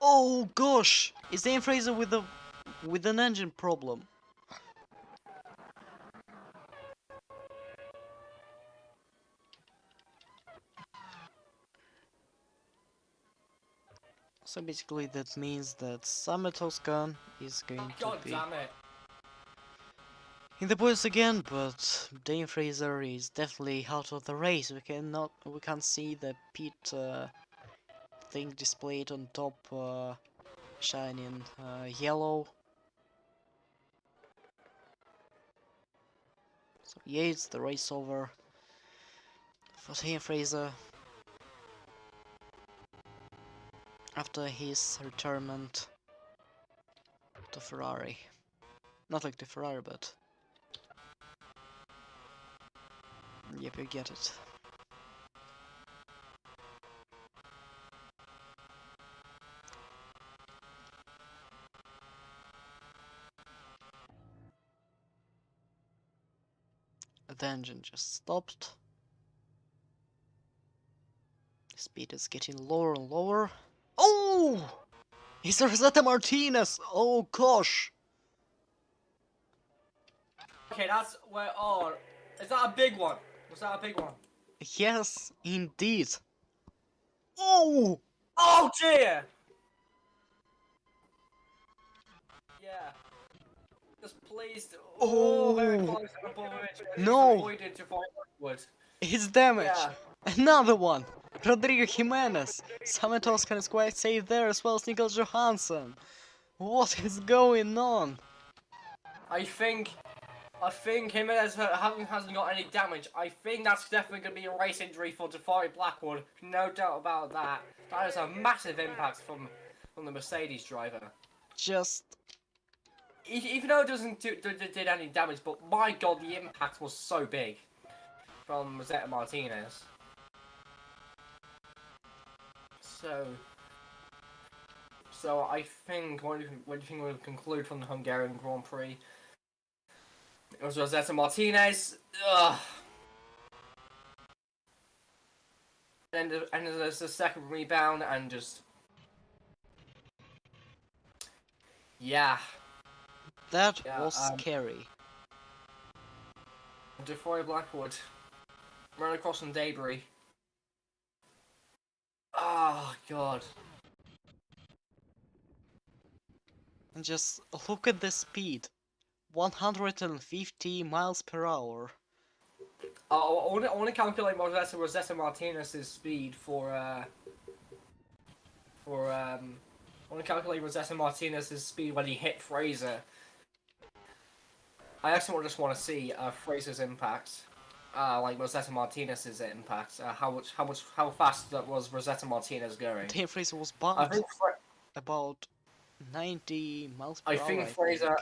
Oh gosh! Is Daniel Fraser with an engine problem? So basically that means that Summer Toscan is going to God be damn it! in the points again, but Dane Fraser is definitely out of the race. We can't see the pit thing displayed on top shining yellow. So yeah, it's the race over for Daniel Fraser after his retirement to Ferrari. Not like to Ferrari, but yep, you get it. The engine just stopped. The speed is getting lower and lower. Oh! It's Rosetta Martinez! Oh gosh! Okay, that's where. Oh, is that a big one? Was that a big one? Yes, indeed. Oh! Oh dear! Yeah. Just pleased. Oh, very Oh! close to Bobovic. And just No! avoided to find forward. It's damage! Yeah. Another one! Rodrigo Jimenez! Sametov can quite safe there as well as Nicholas Johansson! What is going on? I think Jimenez hasn't got any damage. I think that's definitely going to be a race injury for Jafari Blackwood. No doubt about that. That is a massive impact from the Mercedes driver. Just... Even though it doesn't did any damage, but my god, the impact was so big from Rosetta Martinez. So I think what do you think we'll conclude from the Hungarian Grand Prix? It was Rosetta Martinez. Ugh. And there's the second rebound and just yeah. that Yeah, was scary. Jafari Blackwood run across some debris. Oh god. And just look at the speed. 150 miles per hour. I want to calculate Rosetta Martinez's speed I want to calculate Rosetta Martinez's speed when he hit Fraser. I actually just want to see Fraser's impact. Like Rosetta Martinez's impact. How fast that was Rosetta Martinez going? Daniel Fraser was I bumped think about 90 miles per I hour. think Fraser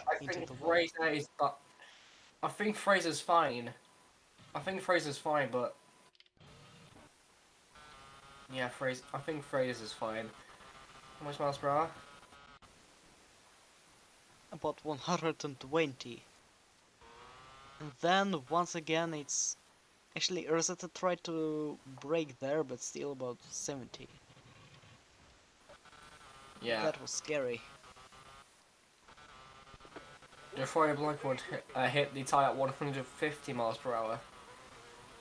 is. I think Fraser's fine. I think Fraser's fine, but yeah, I think Fraser's fine. How much miles per hour? About 120. And then once again it's actually Rosetta tried to break there, but still about 70. Yeah. That was scary. Jafari Blackwood hit the tyre at 150 miles per hour.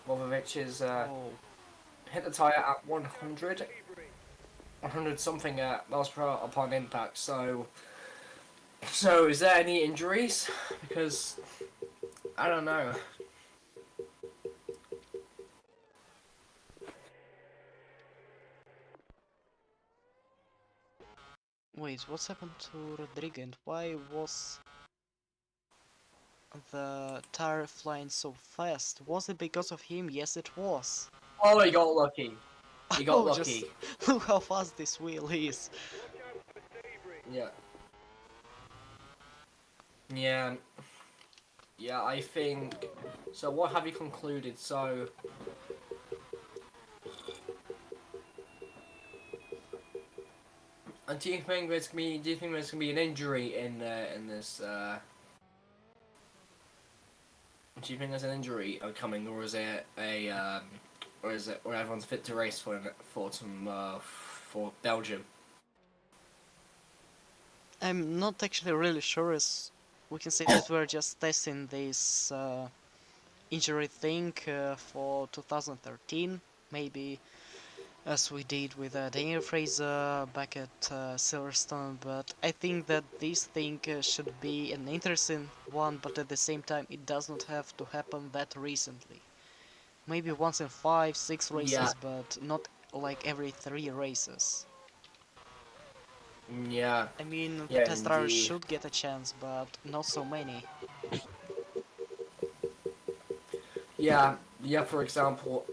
Bobovic is hit the tyre at 100 something miles per hour upon impact. So is there any injuries? Because I don't know. Wait, what's happened to Rodrigo and why was the tire flying so fast? Was it because of him? Yes, it was. Oh, he got lucky. He got Oh, lucky. just look how fast this wheel is. Yeah. Yeah. Yeah, I think. So, what have you concluded? So. And do you think there's gonna be an injury in this? Do you think there's an injury coming, or is it or everyone's fit to race for Belgium? I'm not actually really sure, as we can say that we're just testing this injury thing for 2013, maybe as we did with Daniel Fraser back at Silverstone, but I think that this thing should be an interesting one, but at the same time it does not have to happen that recently. Maybe once in 5, 6 races, Yeah. but not like every 3 races. Yeah, I mean, yeah, test drivers indeed. should get a chance, but not so many. Yeah, yeah. For example,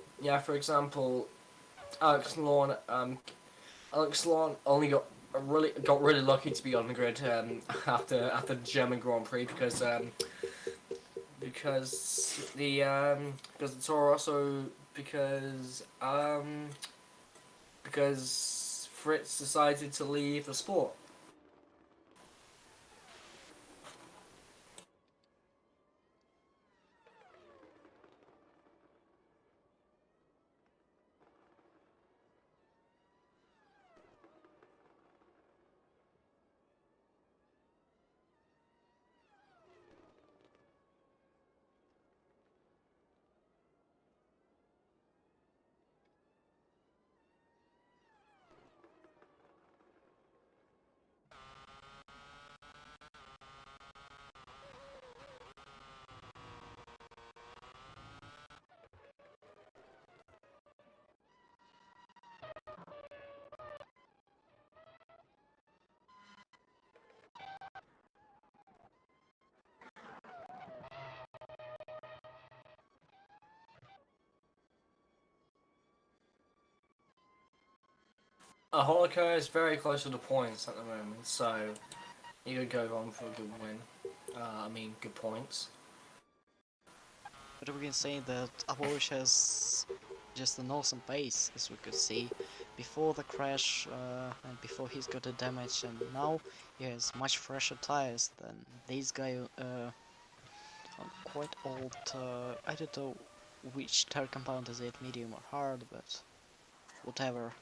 Alex Lawn. Alex Lawn only got really lucky to be on the grid after the German Grand Prix because the Toro also because Fritz decided to leave the sport. Holocaust is very close to the points at the moment, so he could go on for a good win. Good points. But we can say that Abolish has just an awesome pace, as we could see before the crash and before he's got the damage, and now he has much fresher tires than this guy on quite old. I don't know which tire compound is it, medium or hard, but whatever.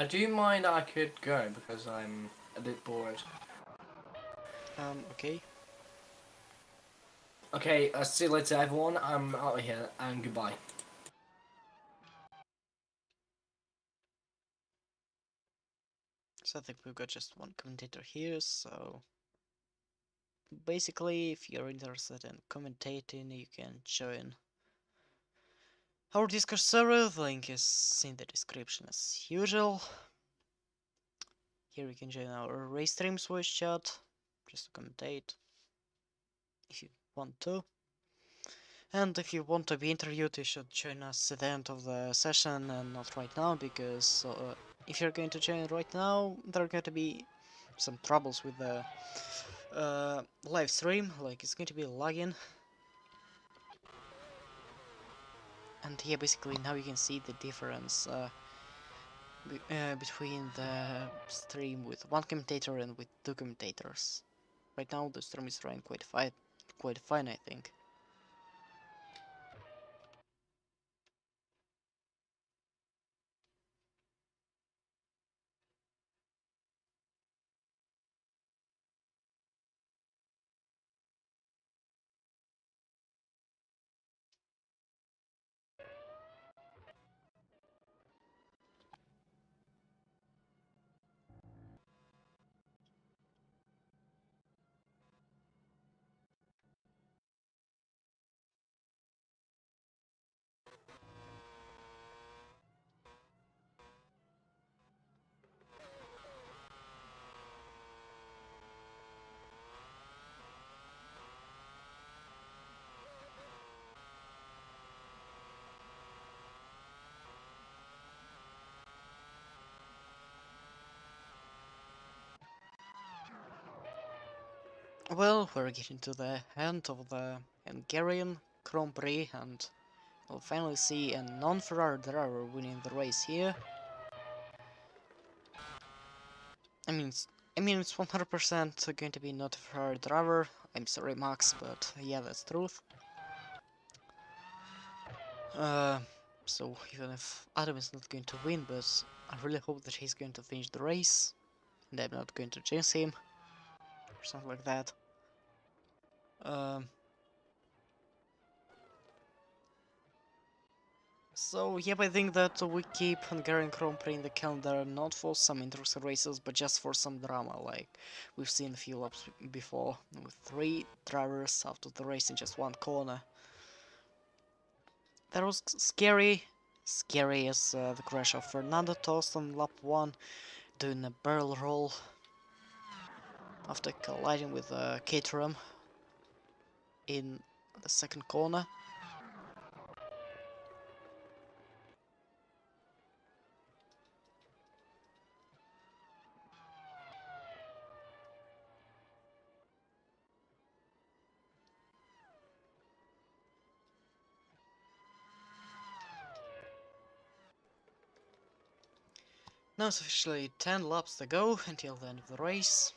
Do you mind I could go because I'm a bit bored? Okay. Okay, see you later, everyone. I'm out of here, and goodbye. So I think we've got just one commentator here, so basically if you're interested in commentating you can join our Discord server, the link is in the description as usual. Here you can join our race streams voice chat, just to commentate if you want to. And if you want to be interviewed, you should join us at the end of the session and not right now, because if you're going to join right now, there are going to be some troubles with the live stream, like it's going to be lagging. And yeah, basically now you can see the difference between the stream with one commentator and with two commentators. Right now the stream is running quite fine, I think. Well, we're getting to the end of the Hungarian Grand Prix, and we'll finally see a non-Ferrari driver winning the race here. I mean, it's 100% going to be not a Ferrari driver. I'm sorry, Max, but yeah, that's truth. Uh, so even if Adam is not going to win, but I really hope that he's going to finish the race, and I'm not going to jinx him or something like that. Um, So, yep, I think that we keep Hungarian Grand Prix in the calendar not for some interesting races, but just for some drama, like we've seen a few laps before, with 3 drivers out of the race in just 1 corner. That was scary as the crash of Fernando Tost on lap 1, doing a barrel roll after colliding with Caterham in the 2nd corner. Now it's officially 10 laps to go until the end of the race.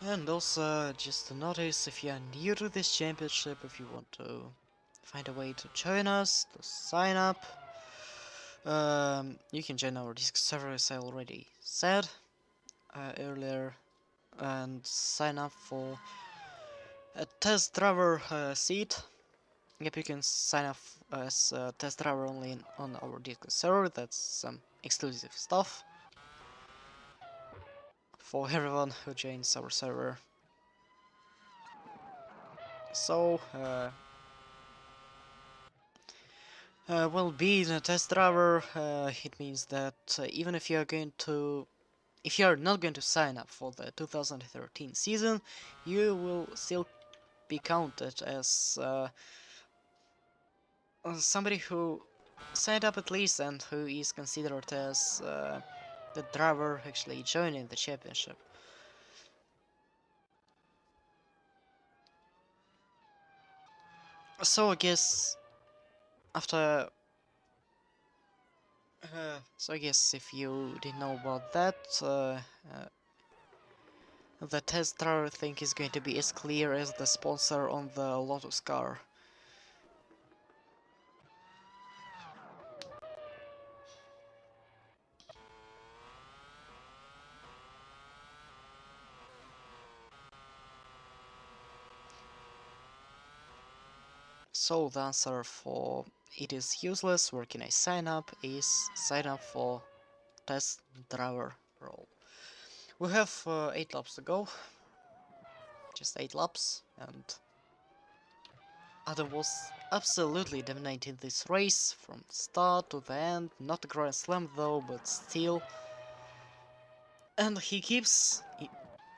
And also, just to notice, if you are new to this championship, if you want to find a way to join us, to sign up, you can join our Discord server, as I already said earlier, and sign up for a test driver seat. Yep, you can sign up as a test driver only on our Discord server. That's some exclusive stuff for everyone who joins our server. So, well, being a test driver, it means that even if you are going to, if you are not going to sign up for the 2013 season, you will still be counted as somebody who signed up at least and who is considered as the driver actually joining the championship. So I guess after so I guess if you didn't know about that, the test driver thing is going to be as clear as the sponsor on the Lotus car. So the answer for it is useless, where can I sign up, is sign up for test driver role. We have 8 laps to go, just 8 laps, and Adam was absolutely dominating this race from start to the end, not a Grand Slam though, but still. And he keeps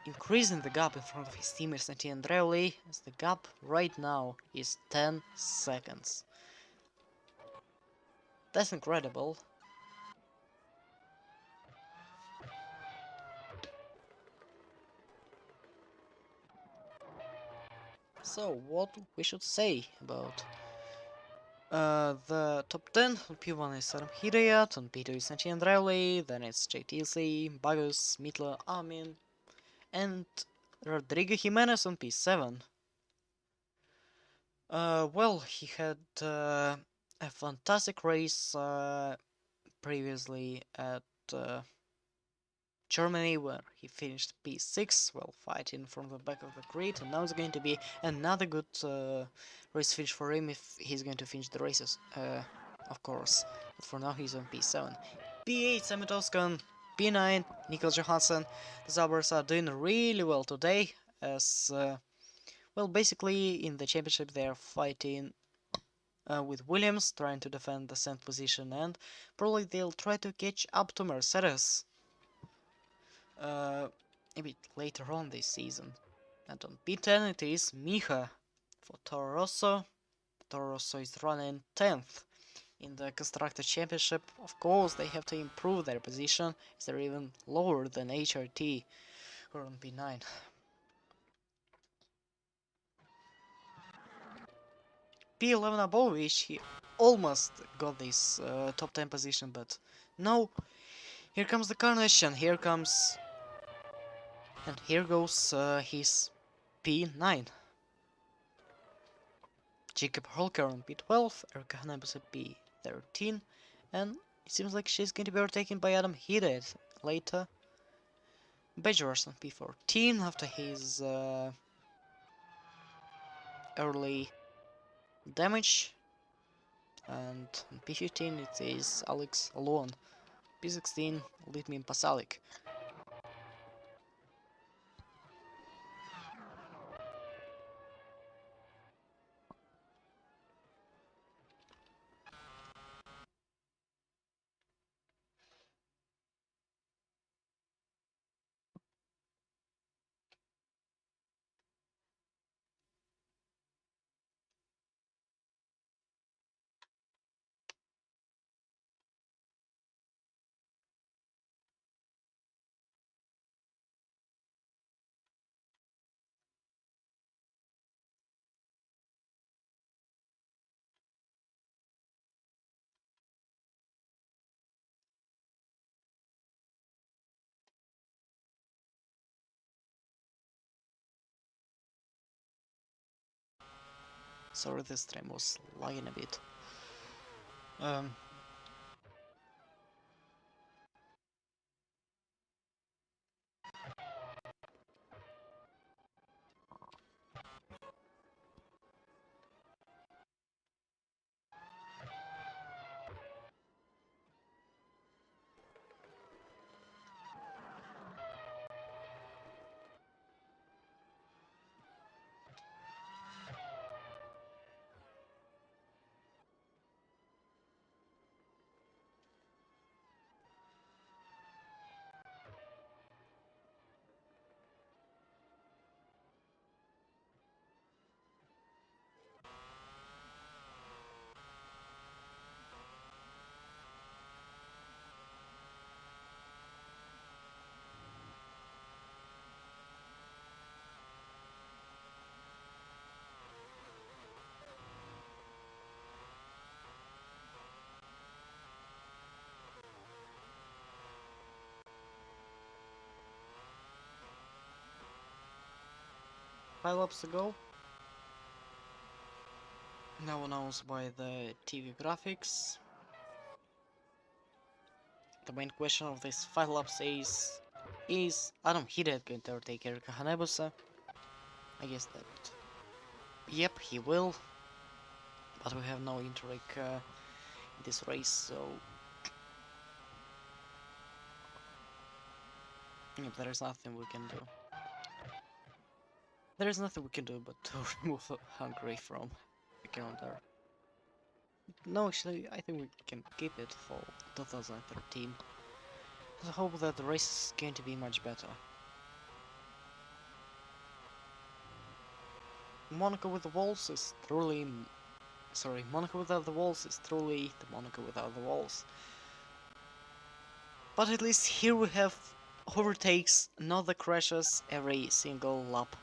increasing the gap in front of his teammate Santi Andreoli, as the gap right now is 10 seconds. That's incredible. So, what we should say about the top 10? On P1 is Adam Hidayat, on P2 is Santi Andreoli, then it's JTC, Bagus, Mitla, Amin, and Rodrigo Jimenez on P7. Well, he had a fantastic race previously at Germany, where he finished P6 while fighting from the back of the grid, and now it's going to be another good race finish for him if he's going to finish the races, of course. But for now, he's on P7. P8, Sammy Toscan, P9, Nicholas Johansson. The Zabbers are doing really well today, as well, basically in the championship they are fighting with Williams, trying to defend the 10th position, and probably they'll try to catch up to Mercedes uh, a bit later on this season. And on P10 it is Miha for Toro Rosso. Toro Rosso is running 10th in the Constructor Championship. Of course, they have to improve their position, as they're even lower than HRT, who are on P9. P11 Abovich, he almost got this top 10 position, but no. Here comes the Carnation, here comes... And here goes his P9. Jacob Holker on P12, Erika Hanebus at P13, and it seems like she's going to be overtaken by Adam Hidet later. Bajors on P14 after his early damage, and on P15 it is Alex Alon. P16 Litmin Pasalik. Sorry, this stream was lagging a bit. Um, Five laps ago, now announced by the TV graphics. The main question of this 5 laps is Adam Hidet going to overtake Erika Hanebusa? I guess that, yep, he will, but we have no Interreg in this race, so yep, there is nothing we can do. There is nothing we can do but to remove Hungary from the calendar. No, actually, I think we can keep it for 2013. I hope that the race is going to be much better. Monaco with the walls is truly... Sorry, Monaco without the walls is truly the Monaco without the walls. But at least here we have overtakes, not the crashes, every single lap.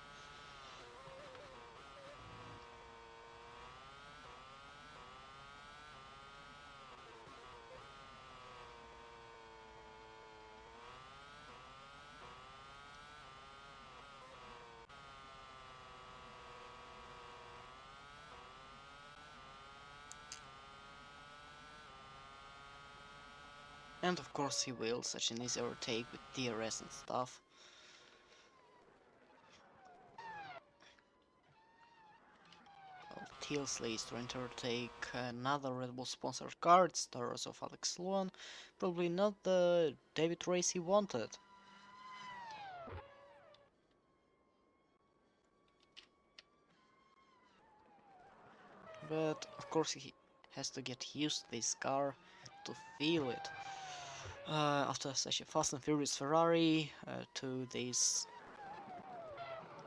And of course he will, such an easy overtake with DRS and stuff. Well, Tilsley is trying to overtake another Red Bull sponsored car, it's Taurus of Alex Sloan. Probably not the David race he wanted. But of course he has to get used to this car to feel it. After such a fast and furious Ferrari to this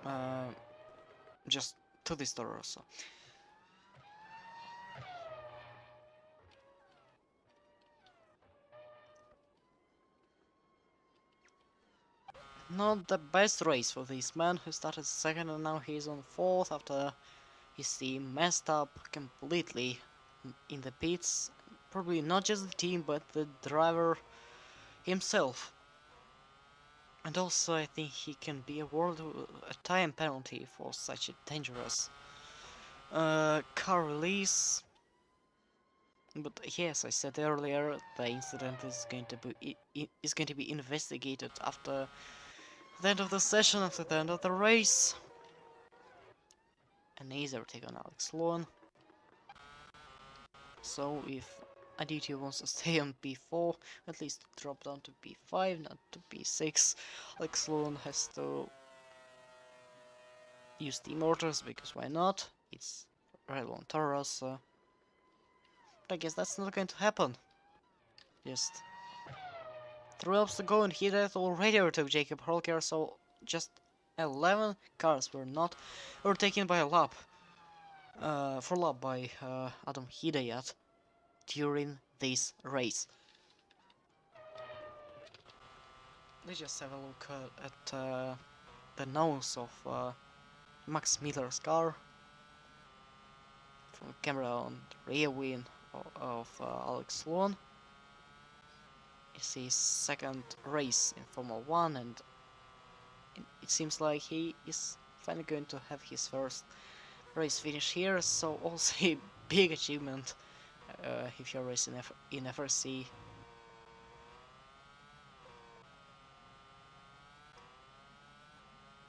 uh, just to this Toro Rosso. Not the best race for this man who started second and now he's on fourth after his team messed up completely in the pits. Probably not just the team but the driver himself. And also I think he can be awarded a time penalty for such a dangerous car release. But yes, I said earlier the incident is going to be investigated after the end of the session, after the end of the race. An easy overtake on Alex Loan. So if Aditya wants to stay on P4, at least drop down to P5, not to P6. Alex Loan has to use team orders because why not? It's Red Bull Taurus, so I guess that's not going to happen. Just 3 laps to go and he had already overtook Jacob Holker, so just 11 cars were not overtaken by a lap. For lap by Adam Hidayat during this race. Let's just have a look at the nose of Max Miller's car from camera on the rear wing of Alex Sloan. It's his second race in Formula 1 and it seems like he is finally going to have his first race finish here, so also a big achievement if you're racing in FRC.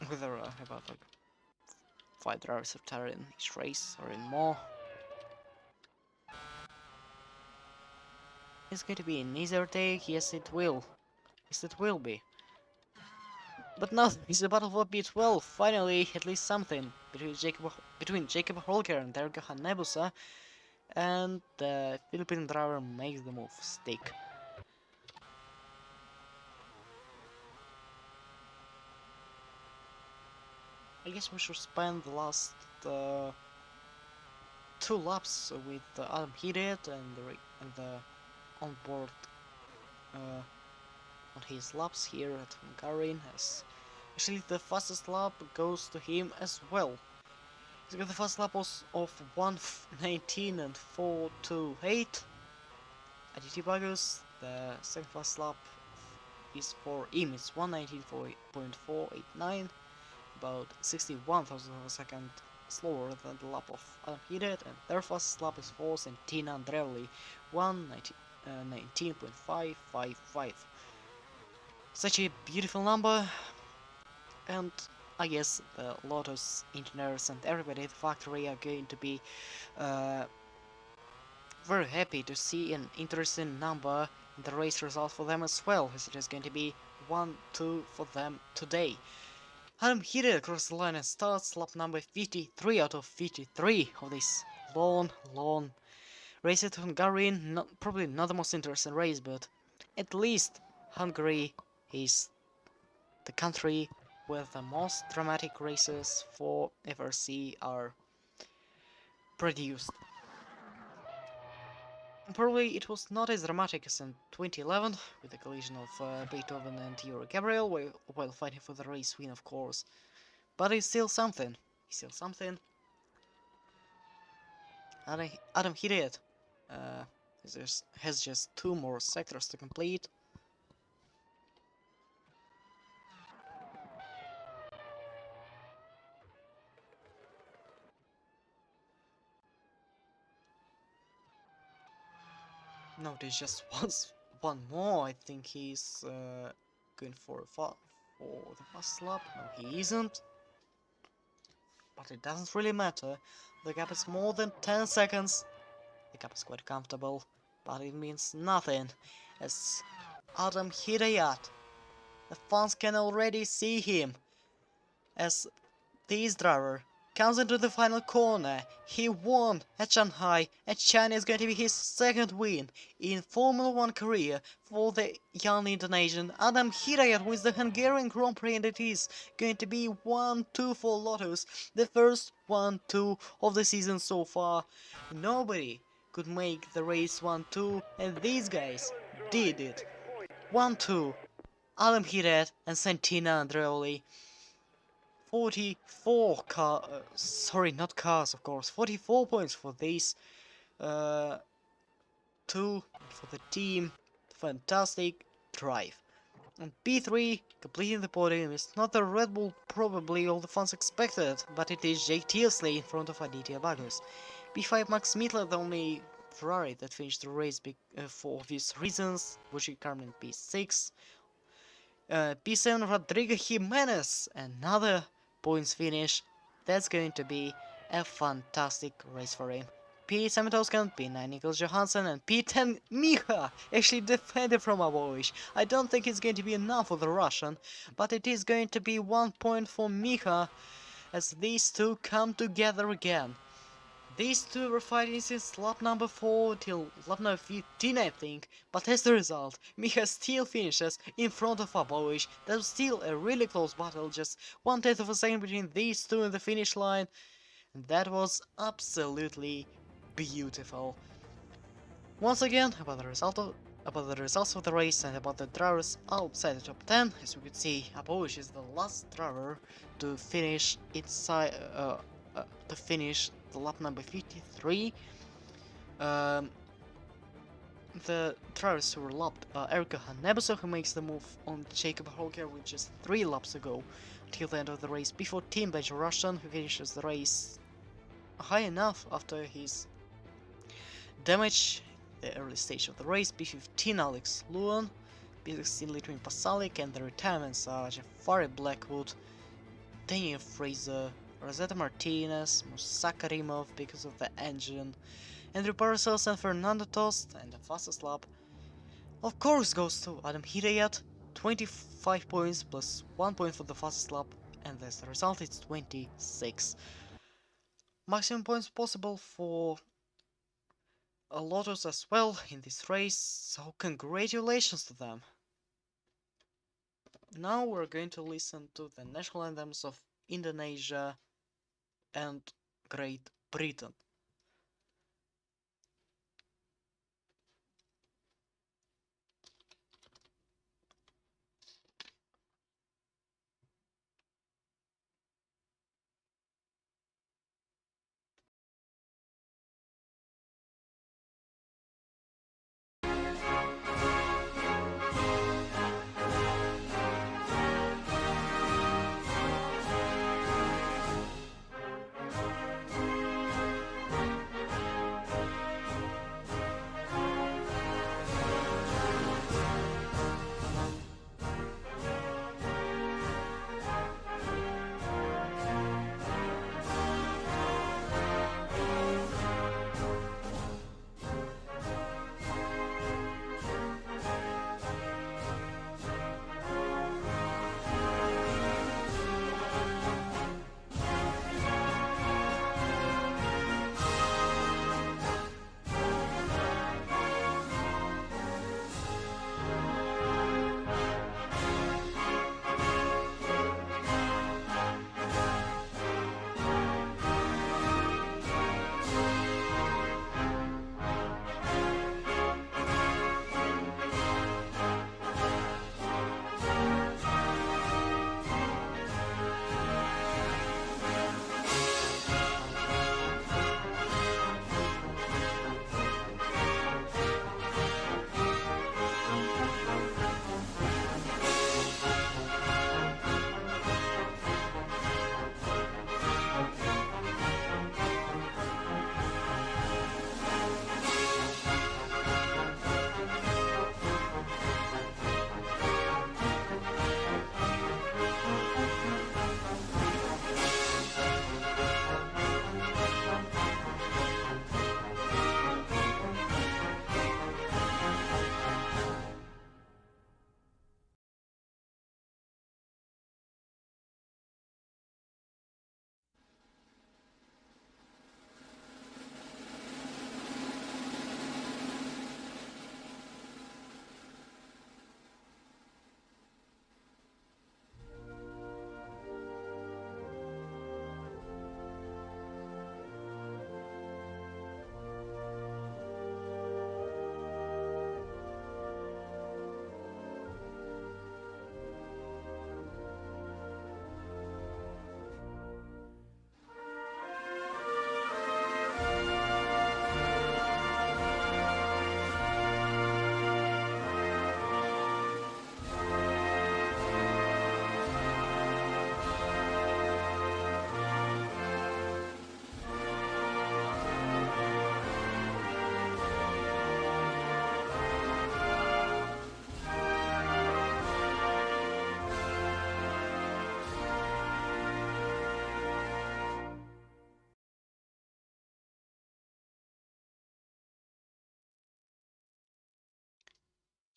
Whether about like 5 drivers retired in each race or in more. It's going to be an easier take, yes it will. Yes it will be. But no, it's the battle for P12, finally at least something between Jacob Holker and Derga Hanebusa, and the Philippine driver makes the move stick. I guess we should spend the last 2 laps with Adam Hidayat and the onboard on his laps here at Hungarian, as actually the fastest lap goes to him as well. He's got the fast lap of 1:19 and 4:28. Aditi Bagus, the second fast lap is for him, it's 1:19.489, about 61,000 of a second slower than the lap of Adam Hidayat, and their fastest lap is for Sentina Andreoli, 1:19.555. Such a beautiful number, and I guess the Lotus engineers and everybody at the factory are going to be very happy to see an interesting number in the race result for them as well, as it is going to be 1-2 for them today. Adam Hidayat across the line and starts lap number 53 out of 53 of this long race at Hungarian. Probably not the most interesting race, but at least Hungary is the country where the most dramatic races for FRC are produced. Probably it was not as dramatic as in 2011, with the collision of Beethoven and Yuri Gabriel, while fighting for the race win, of course. But it's still something. It's still something. Adam Hidayat has just 2 more sectors to complete. No, there's just one more. I think he's going for the fast lap. No, he isn't. But it doesn't really matter. The gap is more than 10 seconds. The gap is quite comfortable, but it means nothing. As Adam Hidayat, the fans can already see him. As this driver comes into the final corner. He won at Shanghai, and China is going to be his second win in Formula 1 career for the young Indonesian Adam Hidayat wins the Hungarian Grand Prix, and it is going to be 1-2 for Lotus, the first 1-2 of the season so far. Nobody could make the race 1-2, and these guys did it. 1-2, Adam Hidayat and Santina Andreoli. 44 sorry, not cars, of course. 44 points for these two for the team. Fantastic drive. And P3 completing the podium is not the Red Bull probably all the fans expected, but it is Jake Tilsley in front of Aditya Bagus. P5 Max Mittler, the only Ferrari that finished the race for obvious reasons. Vucci Carmen P6. P7 Rodrigo Jimenez, another points finish. That's going to be a fantastic race for him. P7 Toscan, P9 Nicholas Johansson, and P10 Micha actually defended from Abovic. I don't think it's going to be enough for the Russian, but it is going to be 1 point for Micha as these two come together again. These two were fighting since lap number 4 till lap number 15, I think, but as the result, Micha still finishes in front of Abovic. That was still a really close battle, just 1/10 of a second between these two in the finish line. And that was absolutely beautiful. Once again, about the results of the race and about the drivers outside the top 10, as we could see, Abovic is the last driver to finish inside the lap number 53. The drivers who were lapped Erika Hanebuso, who makes the move on Jacob Holger with just 3 laps ago till the end of the race, P14 Benj Russian, who finishes the race high enough after his damage the early stage of the race, P15 Alex Luan, P16 Litwin Pasalic, and the retirements are Jafari Blackwood, Daniel Fraser, Rosetta Martinez, Musa Karimov because of the engine, Andrew Paracelsus and Fernando Tost, and the fastest lap of course goes to Adam Hidayat, 25 points plus 1 point for the fastest lap, and as the result it's 26. Maximum points possible for a Lotus as well in this race, so congratulations to them. Now we're going to listen to the national anthems of Indonesia and Great Britain.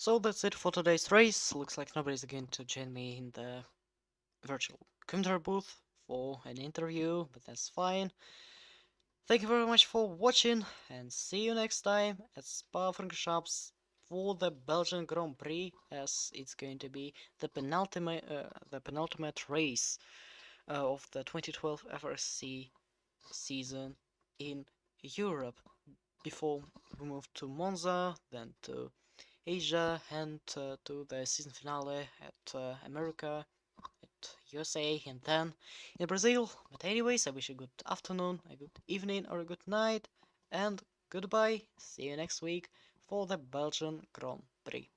So that's it for today's race. Looks like nobody's going to join me in the virtual computer booth for an interview, but that's fine. Thank you very much for watching, and see you next time at Spa-Francorchamps for the Belgian Grand Prix, as it's going to be the penultimate race of the 2012 FRC season in Europe, before we move to Monza, then to Asia, and to the season finale at America, at USA, and then in Brazil. But anyways, I wish you a good afternoon, a good evening, or a good night, and goodbye. See you next week for the Belgian Grand Prix.